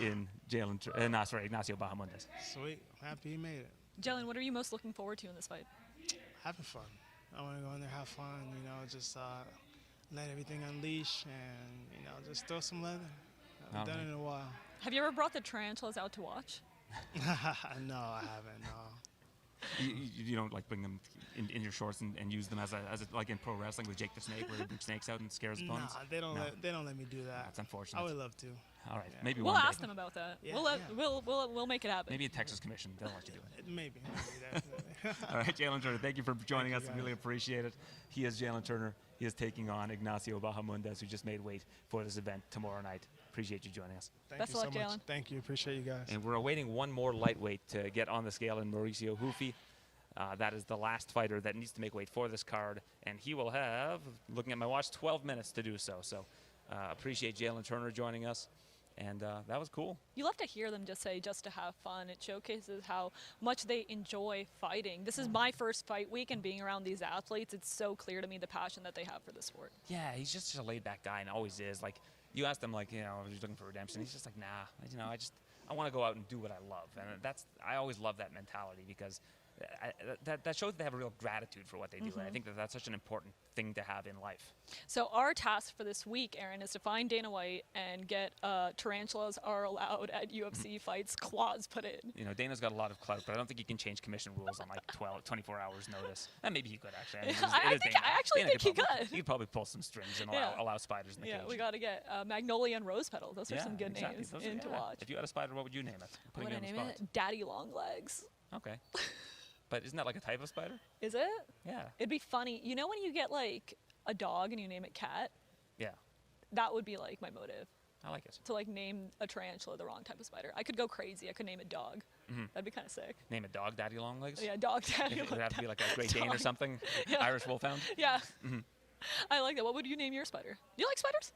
in Ignacio Bahamondes. Sweet. Happy he made it. Jalen, what are you most looking forward to in this fight? Having fun. I want to go in there, have fun, you know, just let everything unleash and, you know, just throw some leather. I haven't done it in a while. Have you ever brought the tarantulas out to watch? No, I haven't, no. You don't like bring them in your shorts and use them as a like in pro wrestling with Jake the Snake, where he brings snakes out and scares opponents? Nah, they don't let me do that. That's unfortunate. I would love to. All right, maybe We'll one day. ask them about that. Yeah, We'll make it happen. Maybe a Texas commission, they'll let you do it. Maybe definitely. All right, Jalen Turner, thank you for joining us. Really appreciate it. He is Jalen Turner. He is taking on Ignacio Bahamondes, who just made weight for this event tomorrow night. Appreciate you joining us. Best of luck, Jalen. Thank you. Appreciate you guys. And we're awaiting one more lightweight to get on the scale in Mauricio Hufi. That is the last fighter that needs to make weight for this card, and he will have, looking at my watch, 12 minutes to do so. So appreciate Jalen Turner joining us, and that was cool. You love to hear them just say just to have fun. It showcases how much they enjoy fighting. This is my first fight week, and being around these athletes, it's so clear to me the passion that they have for the sport. Yeah, he's just a laid-back guy, and always is. Like, you asked him, like, you know, he's looking for redemption. He's just like, nah, you know, I want to go out and do what I love, and I always love that mentality because that shows they have a real gratitude for what they do. And I think that's such an important thing to have in life. So our task for this week, Aaron, is to find Dana White and get tarantulas are allowed at UFC fights clause put in. You know, Dana's got a lot of clout, but I don't think he can change commission rules on like 24 hours notice. And maybe he could actually. I mean, I actually think he could. He could probably pull some strings and allow spiders in the cage. Yeah, we got to get Magnolia and Rose Petal. Those are some good names to watch. If you had a spider, what would you name it? What would I name it? Daddy Long Legs. Okay. But isn't that like a type of spider? Is it? Yeah. It'd be funny. You know when you get like a dog and you name it Cat? Yeah. That would be like my motive. I like it. To like name a tarantula the wrong type of spider. I could go crazy. I could name it dog. That'd be kind of sick. Name a dog Daddy Longlegs? Yeah, dog daddy. It would have to be like a Great Dane or something. Yeah. Irish Wolfhound. Yeah. I like that. What would you name your spider? Do you like spiders?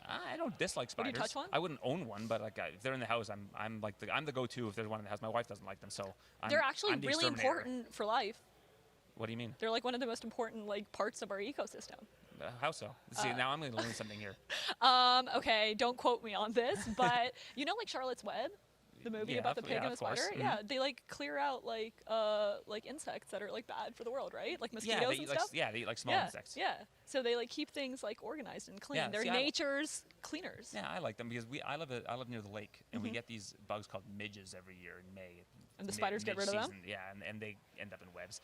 I don't dislike Would spiders. you touch one? I wouldn't own one, but like if they're in the house, I'm the go-to if there's one in the house. My wife doesn't like them, so They're actually I'm the really exterminator. important for life. What do you mean? They're like one of the most important like parts of our ecosystem. How so? See, now I'm going to learn something here. Okay, don't quote me on this, but you know like Charlotte's Web? The movie about the pig and the spider? Yeah, they like clear out like insects that are like bad for the world, right? Like mosquitoes they and eat stuff. they eat like small insects. Yeah. So they like keep things like organized and clean. Yeah, They're see, nature's cleaners. Yeah, I like them because I live near the lake, and we get these bugs called midges every year in May. And the spiders get rid of them? Mid-season, Yeah, and they end up in webs.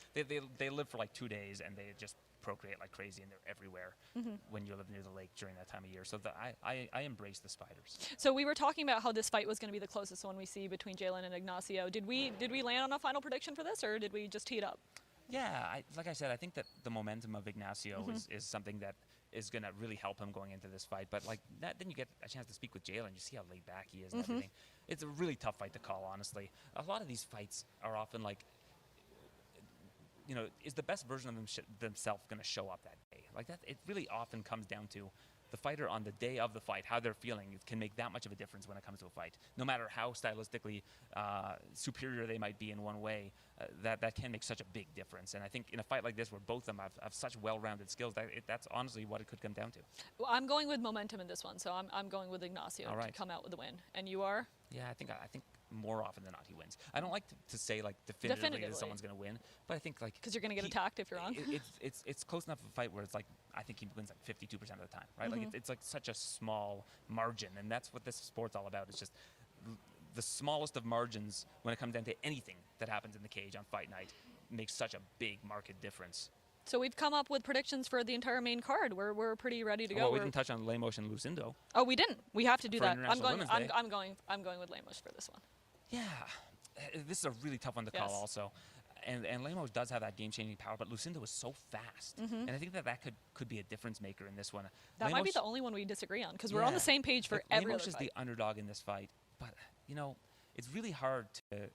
They live for like 2 days, and they just procreate like crazy, and they're everywhere when you live near the lake during that time of year. So I embrace the spiders. So we were talking about how this fight was going to be the closest one we see between Jalen and Ignacio. Did we land on a final prediction for this, or did we just tee it up? Yeah, like I said, I think that the momentum of Ignacio is something that is going to really help him going into this fight. But like that, then you get a chance to speak with Jalen. You see how laid back he is and everything. It's a really tough fight to call, honestly. A lot of these fights are often like, is the best version of themselves going to show up that day? Like that, it really often comes down to the fighter on the day of the fight, how they're feeling. It can make that much of a difference when it comes to a fight. No matter how stylistically superior they might be in one way, that can make such a big difference. And I think in a fight like this, where both of them have such well-rounded skills, that's honestly what it could come down to. Well, I'm going with momentum in this one, so I'm going with Ignacio All right. to come out with the win. And you are? Yeah, I think more often than not he wins. I don't like to say like definitively that someone's going to win, but I think like because you're going to get attacked if you're wrong. It's close enough of a fight where it's like I think he wins like 52% of the time, right? Like it's like such a small margin, and that's what this sport's all about. It's just the smallest of margins when it comes down to anything that happens in the cage on fight night makes such a big market difference. So we've come up with predictions for the entire main card. We're pretty ready to go. Well, we didn't touch on Lemos and Lucindo. Oh, we didn't. We have to do For that. International Women's Day. I'm going with Lemos for this one. Yeah, this is a really tough one to call also. And Lemos does have that game-changing power, but Lucindo is so fast. And I think that could be a difference maker in this one. That might be the only one we disagree on, because we're on the same page for every Lemos other is fight. the underdog in this fight, but, it's really hard to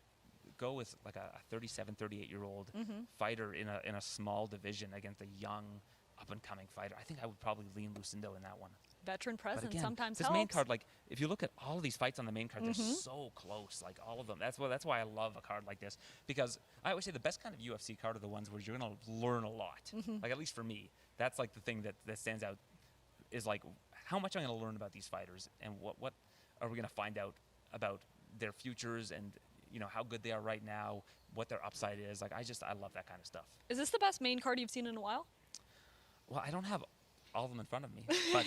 go with like a 37, 38-year-old fighter in a small division against a young, up-and-coming fighter. I think I would probably lean Lucindo in that one. Veteran presence again, sometimes this helps. main card, like if you look at all of these fights on the main card, they're so close, like all of them. That's why I love a card like this, because I always say the best kind of UFC card are the ones where you're gonna learn a lot. Like at least for me, that's like the thing that stands out is like how much I'm gonna learn about these fighters and what are we gonna find out about their futures and how good they are right now, what their upside is. Like I love that kind of stuff. Is this the best main card you've seen in a while? Well, I don't have all of them in front of me, but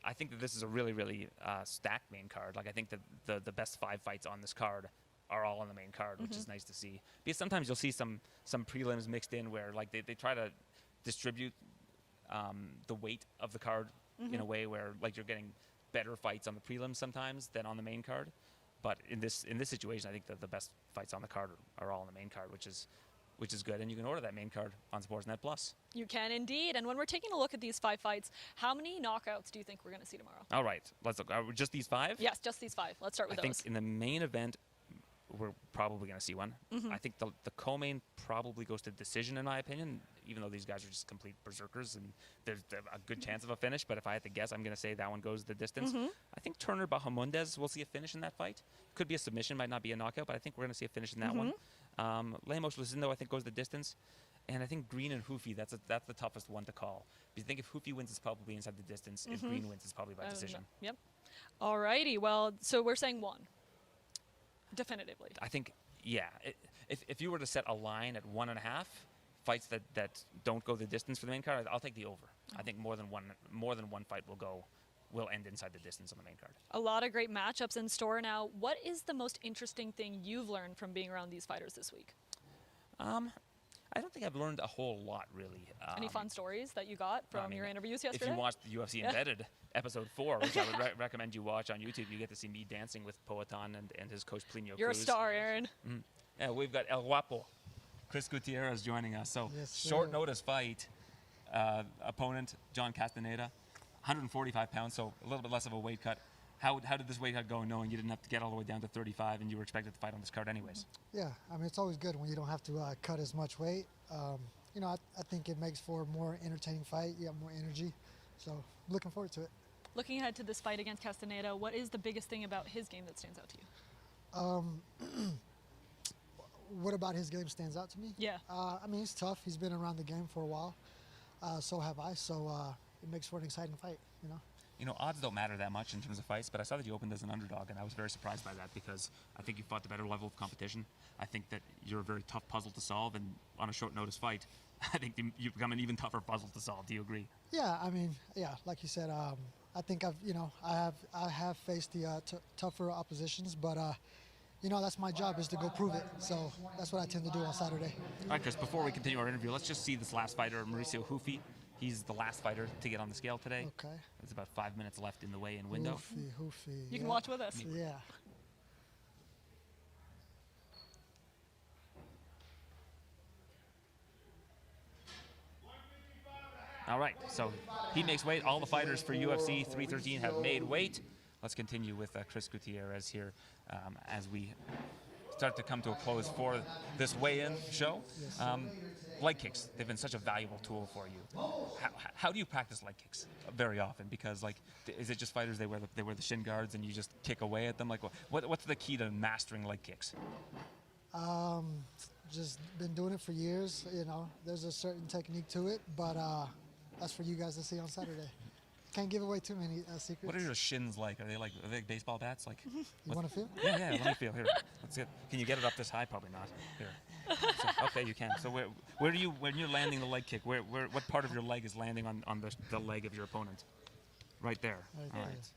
I think that this is a really, really stacked main card. Like I think that the best 5 fights on this card are all on the main card, which is nice to see. Because sometimes you'll see some prelims mixed in where like they try to distribute the weight of the card in a way where like you're getting better fights on the prelims sometimes than on the main card. But in this situation, I think that the best fights on the card are all on the main card, which is good. And you can order that main card on Sportsnet Plus. You can indeed. And when we're taking a look at these 5 fights, how many knockouts do you think we're going to see tomorrow? All right, let's look. Are just these 5? Yes, just these 5. Let's start with those. I think in the main event, we're probably going to see one. I think the co-main probably goes to decision, in my opinion, even though these guys are just complete berserkers and there's a good chance of a finish. But if I had to guess, I'm going to say that one goes the distance. I think Turner Bahamondes, we'll see a finish in that fight. Could be a submission, might not be a knockout, but I think we're going to see a finish in that one. Lemos Lucindo, I think, goes the distance. And I think Green and Hoofy, that's the toughest one to call. Because I think if Hoofy wins, it's probably inside the distance. If Green wins, it's probably by decision. Yep. All righty. Well, so we're saying 1. Definitively. I think, yeah. If you were to set a line at 1.5 fights that don't go the distance for the main card, I'll take the over. I think more than one fight will end inside the distance on the main card. A lot of great matchups in store now. What is the most interesting thing you've learned from being around these fighters this week? I don't think I've learned a whole lot, really. Any fun stories that you got from your interviews yesterday? If you watched the UFC Embedded episode 4, which I would recommend you watch on YouTube, you get to see me dancing with Poatan and his coach Plinio You're Cruz. a star, Aaron. Yeah, we've got El Guapo. Chris Gutierrez joining us. So Yes, sir. short notice fight. Opponent John Castaneda, 145 pounds, so a little bit less of a weight cut. How did this weight cut go, knowing you didn't have to get all the way down to 35 and you were expected to fight on this card anyways? Yeah, I mean, it's always good when you don't have to cut as much weight. You know, I think it makes for a more entertaining fight. You have more energy. So looking forward to it. Looking ahead to this fight against Castaneda, what is the biggest thing about his game that stands out to you? What about his game stands out to me? Yeah. I mean, he's tough. He's been around the game for a while. So have I. So it makes for an exciting fight, you know. You know, odds don't matter that much in terms of fights, but I saw that you opened as an underdog, and I was very surprised by that because I think you fought the better level of competition. I think that you're a very tough puzzle to solve, and on a short notice fight, I think you've become an even tougher puzzle to solve. Do you agree? Yeah, I mean, yeah, like you said, I think I have faced the tougher oppositions, but you know, that's my job, is to go prove it. So that's what I tend to do on Saturday. All right, Chris, before we continue our interview, let's just see this last fighter, Mauricio Hufi. He's the last fighter to get on the scale today. Okay. There's about 5 minutes left in the weigh-in window. Hoofy. You can watch with us. Yeah. All right, so he makes weight. All the fighters for UFC 313 have made weight. Let's continue with Chris Gutierrez here as we start to come to a close for this weigh-in show. Leg kicks, they've been such a valuable tool for you. How do you practice leg kicks very often? Because, like, is it just fighters, they wear the shin guards and you just kick away at them? Like, what's the key to mastering leg kicks? Just been doing it for years. You know, there's a certain technique to it, but that's for you guys to see on Saturday. Can't give away too many secrets. What are your shins like? Are they like baseball bats? Like, You want to feel? Yeah, let me feel. Here, let's get. Can you get it up this high? Probably not. Here. So, okay, you can. So where do you, when you're landing the leg kick, what part of your leg is landing on the leg of your opponent? Right there. Right All there. right.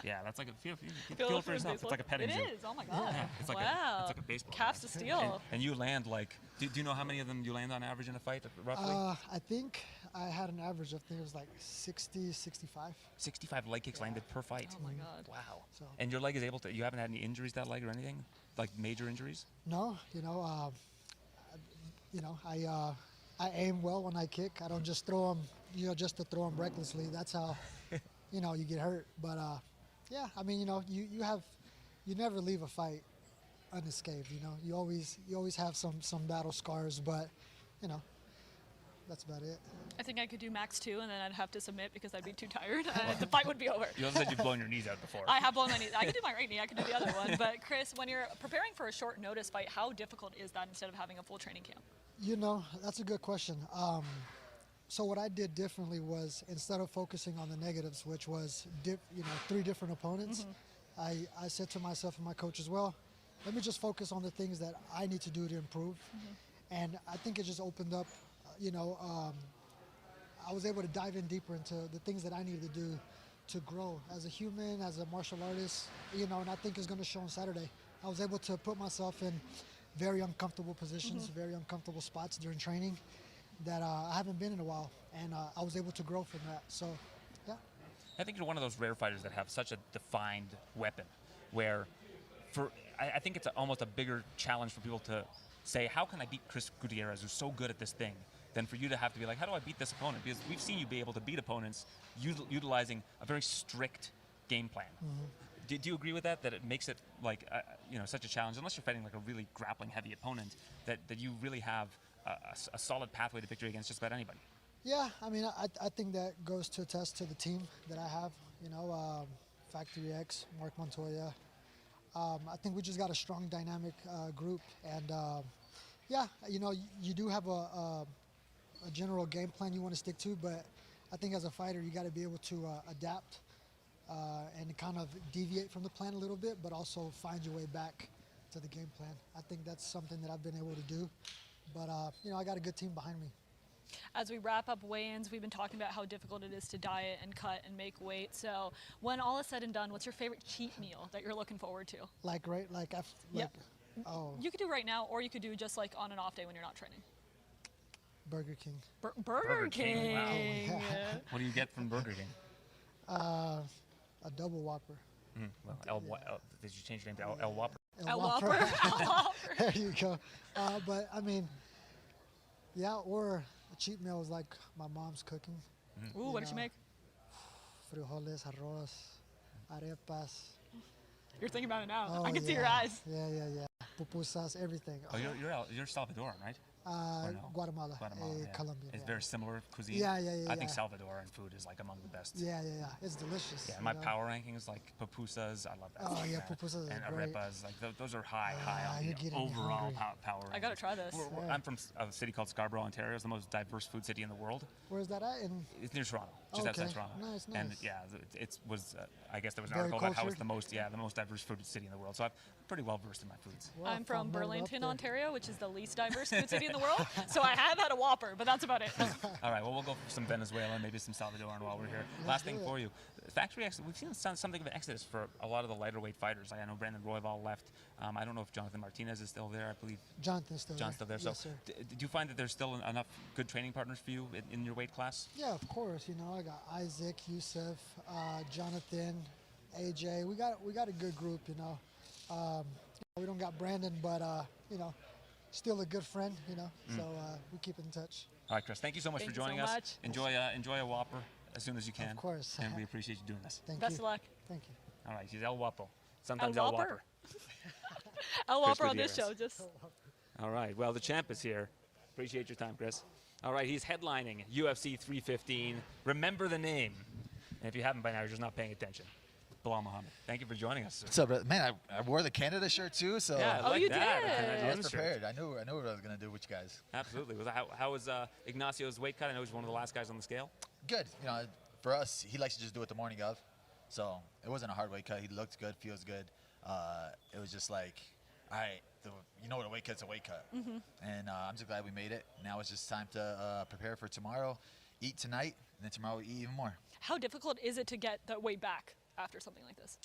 Yeah, that's like a feel Feel for yourself. It's like a petting zoo. It is. Oh my God. Yeah, it's like wow. it's like a baseball. Calves bat. to steel. And you land like. Do you know how many of them you land on average in a fight, roughly? I think I had an average of, I think it was like 60, 65. 65 leg kicks landed per fight. Oh my God. Wow. So- And your leg is able to. You haven't had any injuries to that leg or anything, like major injuries? No, I aim well when I kick. I don't just throw them, just to throw them recklessly. That's how, you get hurt. But yeah, I mean, you never leave a fight unescathed. You always have some battle scars, but that's about it. I think I could do max 2, and then I'd have to submit because I'd be too tired, and the fight would be over. You also said you've blown your knees out before. I have blown my knees. I could do my right knee. I could do the other one. But Chris, when you're preparing for a short notice fight, how difficult is that instead of having a full training camp? That's a good question. So what I did differently was, instead of focusing on the negatives, which was 3 different opponents, I said to myself and my coach as well, let me just focus on the things that I need to do to improve. And I think it just opened up, I was able to dive in deeper into the things that I needed to do to grow as a human, as a martial artist, and I think it's going to show on Saturday. I was able to put myself in very uncomfortable positions, very uncomfortable spots during training that I haven't been in a while, and I was able to grow from that. So, yeah. I think you're one of those rare fighters that have such a defined weapon, where I think it's almost a bigger challenge for people to say, how can I beat Chris Gutierrez, who's so good at this thing, than for you to have to be like, how do I beat this opponent? Because we've seen you be able to beat opponents utilizing a very strict game plan. Do you agree with that? That it makes it like such a challenge, unless you're fighting like a really grappling heavy opponent, that you really have a solid pathway to victory against just about anybody. Yeah, I mean, I think that goes to attest to the team that I have. Factory X, Mark Montoya. I think we just got a strong, dynamic group, and you do have a general game plan you want to stick to, but I think as a fighter, you got to be able to adapt and kind of deviate from the plan a little bit, but also find your way back to the game plan. I think that's something that I've been able to do, but I got a good team behind me. As we wrap up weigh-ins, we've been talking about how difficult it is to diet and cut and make weight. So when all is said and done, what's your favorite cheat meal that you're looking forward to? You could do right now, or you could do just like on an off day when you're not training. Burger King. Burger King. Wow. Yeah. What do you get from Burger King? A double Whopper. Did you change your name to El Whopper? El Whopper. There you go. But I mean, Yeah, or a cheat meal is like my mom's cooking. Ooh, what did you make? Frijoles, arroz, arepas. You're thinking about it now. Oh, I can see your yeah. eyes. Yeah. Pupusas, everything. Oh, you're Salvadoran, right? Or no? Guatemala, Guatemala, yeah. Colombian. It's yeah. very similar cuisine. Yeah. I think Salvadoran food is like among the best. Yeah. It's delicious. Yeah, my power rankings like pupusas, I love that. Oh, stuff, yeah, pupusas and are great. arepas, like those are high on you're the getting me overall hungry. power. I gotta try this. I'm from a city called Scarborough, Ontario. It's the most diverse food city in the world. Where's that at? It's near Toronto, just outside Toronto. Nice. And yeah, it was. I guess there was an Very article about how it's cultured. the most diverse food city in the world. So I'm pretty well versed in my foods. Well, I'm from right up Burlington, there. Ontario, which is the least diverse food city in the world. So I have had a Whopper, but that's about it. All right, well, we'll go for some Venezuelan, maybe some Salvadoran while we're here. Last thing for you. Factory exodus, we've seen something of an exodus for a lot of the lighter weight fighters. I know Brandon Royval left. I don't know if Jonathan Martinez is still there. I believe Jonathan's still there. Yes, So sir. do you find that there's still enough good training partners for you in your weight class? Yeah, of course. You know, I got Isaac, Yusuf, Jonathan, AJ. We got a good group. You know, we don't got Brandon, but you know, still a good friend. You know, so we keep in touch. All right, Chris, thank you so much Thank for you so joining us. much. Enjoy a Whopper as soon as you can. Of course. And we appreciate you doing this. Thank Best you. of luck. Thank you. All right, he's El Guapo. Sometimes El El Whopper. Whopper. El Whopper on Gutierrez. this show, just. All right, well, the champ is here. Appreciate your time, Chris. All right, he's headlining UFC 315. Remember the name. And if you haven't by now, you're just not paying attention. Bilal Muhammad. Thank you for joining us, sir. What's up, brother? Man, I wore the Canada shirt too, so Yeah, I Oh, like you that. did. A Canadian I was shirt. prepared. I knew what I was gonna do with you guys. Absolutely. How was Ignacio's weight cut? I know he's one of the last guys on the scale. Good. You know, for us, he likes to just do it the morning of, so it wasn't a hard weight cut. He looked good, feels good. It was just like, all right, you know what a weight cut's a weight cut, and I'm just glad we made it. Now it's just time to prepare for tomorrow, eat tonight, and then tomorrow we eat even more. How difficult is it to get that weight back after something like this?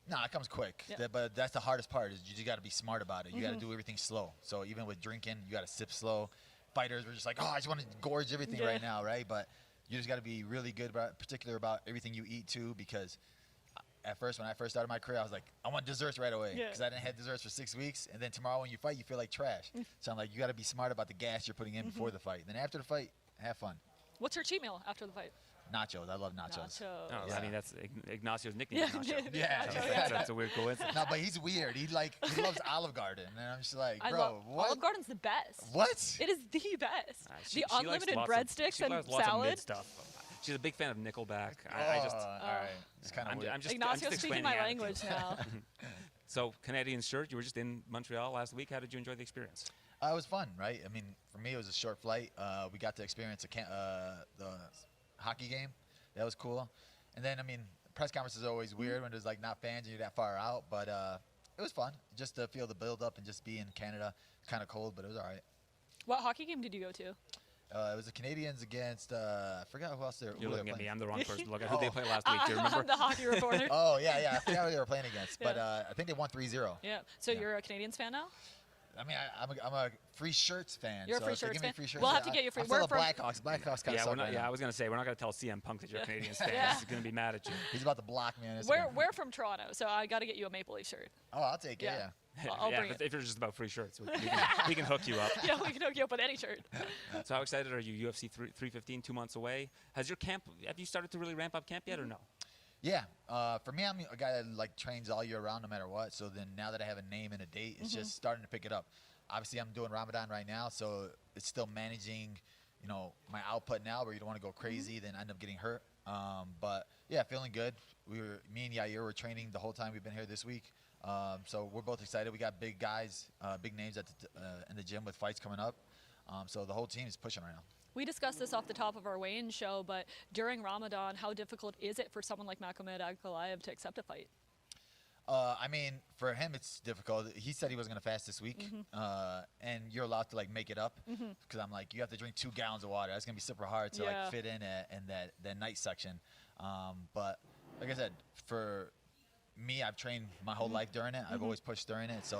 Nah, it comes quick. Yeah. But that's the hardest part is you just got to be smart about it. You got to do everything slow. So even with drinking, you got to sip slow. Fighters were just like, oh, I just want to gorge everything Yeah. right now, right? But you just got to be really good, particular about everything you eat too, because at first, when I first started my career, I was like, I want desserts right away Yeah. because I didn't have desserts for 6 weeks. And then tomorrow when you fight, you feel like trash. So I'm like, you got to be smart about the gas you're putting in before the fight. Then after the fight, have fun. What's your cheat meal after the fight? Nachos. I love nachos. Nachos. Oh, Yeah. I mean, that's Ignacio's nickname. Yeah. is Nacho. Yeah, So yeah. that's a weird coincidence. No, but he's weird. He loves Olive Garden. And I'm just like, I bro, love what? Olive Garden's the best. What? It is the best. She The likes unlimited lots of- breadsticks she and likes lots of salad. mid stuff. She's a big fan of Nickelback. I just, all right. It's kind of weird. I'm just Ignacio's speaking explaining my the language attitude. now. So, Canadian shirt, you were just in Montreal last week. How did you enjoy the experience? It was fun, right? I mean, for me, it was a short flight. We got to experience the hockey game. That was cool. And then, I mean, press conference is always weird when there's like not fans and you're that far out. But it was fun just to feel the build up and just be in Canada. It's kind of cold, but it was all right. What hockey game did you go to? It was the Canadians against I forgot who else they were. You're who they looking were at me. playing. I'm the wrong person to look at. Who they played last week? Do you I'm remember? the hockey reporter. Oh yeah, I forgot who they were playing against, Yeah. but I think they won 3-0. Yeah. So Yeah. you're a Canadians fan now? I mean, I'm a free shirts fan. You're a so free if they shirts give me fan? free shirts, We'll have to get you free- I'm still we're a from- Blackhawks. Blackhawks kind Yeah, of we're not, right yeah, now. I was gonna say we're not gonna tell CM Punk that you're a Canadians fan. Yeah. He's gonna be mad at you. He's about to block me on Instagram. We're from Toronto, so I got to get you a Maple Leaf shirt. Oh, I'll take it. Yeah. Yeah. I'll yeah, bring but it. if you're just about free shirts, we can hook you up. Yeah, we can hook you up with any shirt. So how excited are you? UFC 315, 2 months away. Has your camp? Have you started to really ramp up camp yet, or no? Yeah. For me, I'm a guy that like trains all year round, no matter what. So then now that I have a name and a date, it's just starting to pick it up. Obviously, I'm doing Ramadan right now, so it's still managing, my output now. Where you don't want to go crazy, then end up getting hurt. But yeah, feeling good. Me and Yair were training the whole time we've been here this week. So we're both excited. We got big guys, big names in the gym with fights coming up. So the whole team is pushing right now. We discussed this off the top of our weigh-in show, but during Ramadan, how difficult is it for someone like Magomed Ankalaev to accept a fight? I mean, for him, it's difficult. He said he was going to fast this week, and you're allowed to like make it up. Because I'm like, you have to drink 2 gallons of water. That's going to be super hard to Yeah. like fit in that night section. But like I said, for me, I've trained my whole life during it. I've always pushed during it. So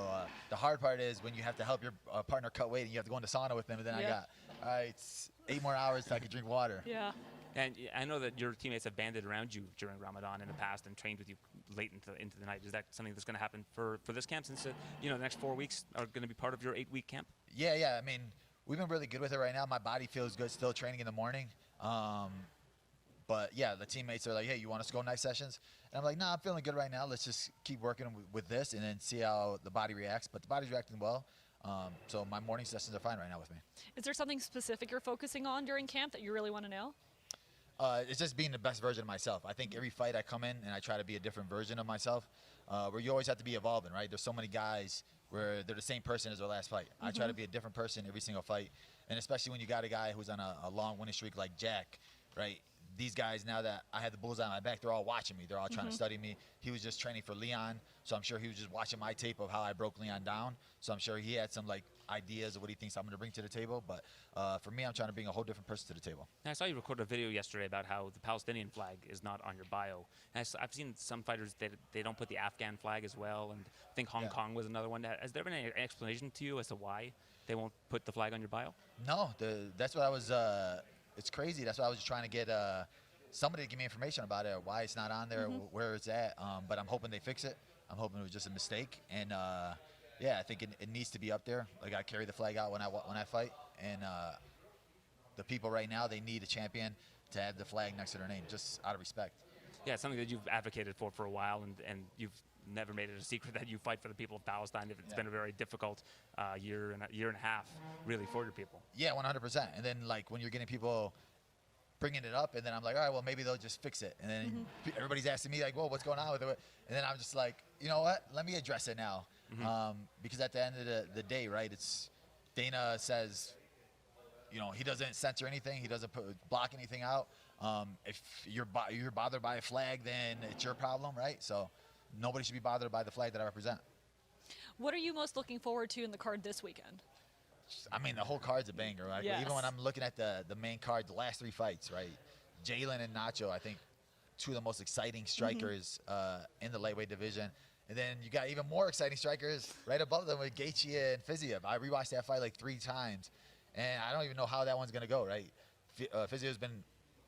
the hard part is when you have to help your partner cut weight and you have to go into sauna with them. And then I Yeah. got, all right, it's 8 more hours till I can drink water. Yeah. And I know that your teammates have banded around you during Ramadan in the past and trained with you late into the night. Is that something that's going to happen for this camp since the next 4 weeks are going to be part of your 8-week camp? Yeah. I mean, we've been really good with it right now. My body feels good still training in the morning. But yeah, the teammates are like, hey, you want us to go night sessions? And I'm like, nah, I'm feeling good right now. Let's just keep working with this and then see how the body reacts. But the body's reacting well. So my morning sessions are fine right now with me. Is there something specific you're focusing on during camp that you really want to know? It's just being the best version of myself. I think every fight I come in and I try to be a different version of myself, where you always have to be evolving, right? There's so many guys where they're the same person as their last fight. I try to be a different person every single fight, and especially when you got a guy who's on a long winning streak like Jack, right? These guys, now that I had the bullseye on my back, they're all watching me. They're all trying to study me. He was just training for Leon, so I'm sure he was just watching my tape of how I broke Leon down. So I'm sure he had some like ideas of what he thinks I'm going to bring to the table. But for me, I'm trying to bring a whole different person to the table. I saw you record a video yesterday about how the Palestinian flag is not on your bio. And I've seen some fighters that they don't put the Afghan flag as well, and I think Hong Kong was another one. Has there been any explanation to you as to why they won't put the flag on your bio? No, that's what I was. It's crazy. That's why I was trying to get somebody to give me information about it, why it's not on there, where it's at. But I'm hoping they fix it. I'm hoping it was just a mistake. And yeah, I think it needs to be up there. Like, I carry the flag out when I fight. And the people right now, they need a champion to have the flag next to their name, just out of respect. Yeah, it's something that you've advocated for a while, and you've never made it a secret that you fight for the people of Palestine. It's been a very difficult year and a half, really, for your people. Yeah, 100%. And then, like, when you're getting people bringing it up, and then I'm like, all right, well, maybe they'll just fix it. And then everybody's asking me, like, whoa, what's going on with it? And then I'm just like, you know what? Let me address it now. Because at the end of the day, right, it's Dana says, you know, he doesn't censor anything. He doesn't block anything out. If you're bothered by a flag, then it's your problem, right? So nobody should be bothered by the flag that I represent. What are you most looking forward to in the card this weekend? I mean, the whole card's a banger, right? Yes. Even when I'm looking at the main card, the last 3 fights, right? Jalen and Nacho, I think, 2 of the most exciting strikers in the lightweight division. And then you got even more exciting strikers right above them with Gaethje and Fiziev. I rewatched that fight like 3 times, and I don't even know how that one's going to go, right? Fiziev's been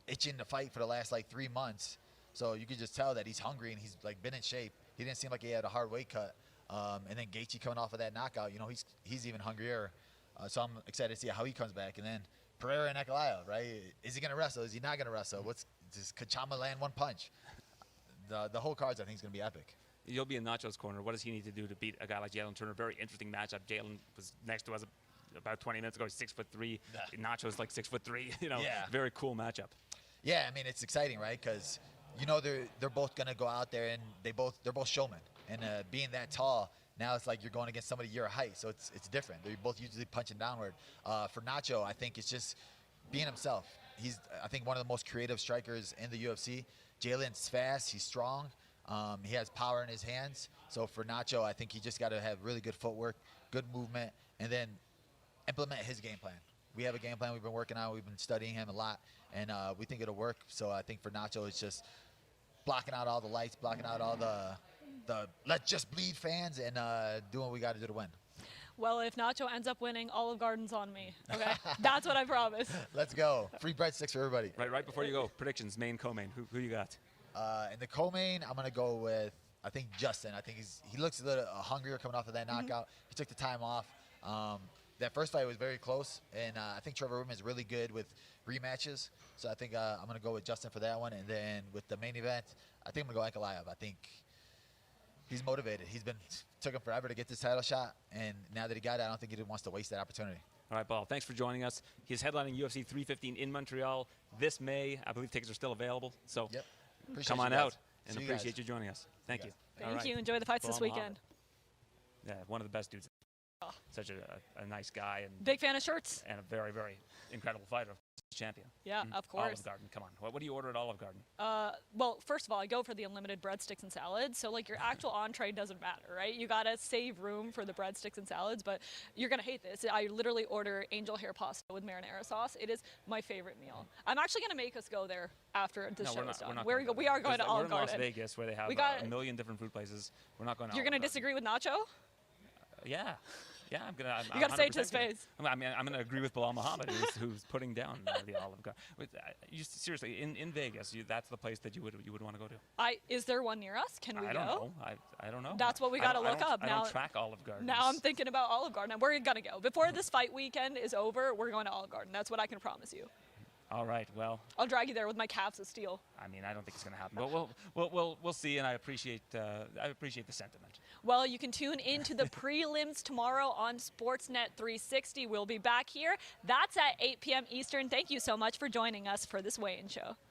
itching to fight for the last like 3 months, so you could just tell that he's hungry and he's like been in shape. He didn't seem like he had a hard weight cut. And then Gaethje coming off of that knockout, you know, he's even hungrier. So I'm excited to see how he comes back. And then Pereira and Ankalaev, right? Is he going to wrestle? Is he not going to wrestle? Does Kachama land one punch? The whole cards, I think, is going to be epic. You'll be in Nacho's corner. What does he need to do to beat a guy like Jalen Turner? Very interesting matchup. Jalen was next to us about 20 minutes ago. He's 6'3". Nacho's like 6'3". You know, very cool matchup. Yeah, I mean, it's exciting, right? Because you know they're both going to go out there, and they're both showmen. And being that tall, now it's like you're going against somebody your height, so it's different. They're both usually punching downward. For Nacho, I think it's just being himself. He's, I think, one of the most creative strikers in the UFC. Jalen's fast. He's strong. He has power in his hands. So for Nacho, I think he just got to have really good footwork, good movement, and then implement his game plan. We have a game plan we've been working on. We've been studying him a lot, and we think it'll work. So I think for Nacho, it's just blocking out all the lights, blocking out all the let's just bleed fans, and doing what we got to do to win. Well, if Nacho ends up winning, Olive Garden's on me. Okay, that's what I promise. Let's go. Free breadsticks for everybody. Right before you go, predictions, main, co-main. Who you got? In the co-main, I'm gonna go with, I think, Justin. I think he looks a little hungrier coming off of that knockout. He took the time off. That first fight was very close, and I think Trevor Whitman is really good with rematches. So I think I'm gonna go with Justin for that one. And then with the main event, I think I'm gonna go Ankalaev. I think he's motivated. Took him forever to get this title shot, and now that he got it, I don't think he wants to waste that opportunity. All right, Paul, thanks for joining us. He's headlining UFC 315 in Montreal this May. I believe tickets are still available, so come on out, and appreciate you joining us. Thank you. Thank you. Enjoy the fights this weekend. Yeah, one of the best dudes. Such a nice guy. And big fan of shirts. And a very, very incredible fighter. Champion. Yeah, of course. Olive Garden, come on. What do you order at Olive Garden? Well, first of all, I go for the unlimited breadsticks and salads. So, like, your actual entree doesn't matter, right? You got to save room for the breadsticks and salads, but you're going to hate this. I literally order angel hair pasta with marinara sauce. It is my favorite meal. I'm actually going to make us go there after the show is done. We are going to Olive Garden. We're in Las Vegas, where they have a million different food places. We're not going to You're going to disagree with Nacho? Yeah. Yeah, You got to say it to his 100% gonna- face. I'm going to agree with Bilal Muhammad, who's putting down the Olive Garden. Seriously, in Vegas, that's the place that you would want to go to. Is there one near us? Can we I go? don't know. I don't know. That's what we I got to don't- I look don't- up I now. don't track Olive Gardens. Now I'm thinking about Olive Garden. We're going to go. Before this fight weekend is over, we're going to Olive Garden. That's what I can promise you. All right. Well, I'll drag you there with my calves of steel. I mean, I don't think it's going to happen, but we'll see. And I appreciate the sentiment. Well, you can tune into the prelims tomorrow on Sportsnet 360. We'll be back here. That's at 8 p.m. Eastern. Thank you so much for joining us for this weigh-in show.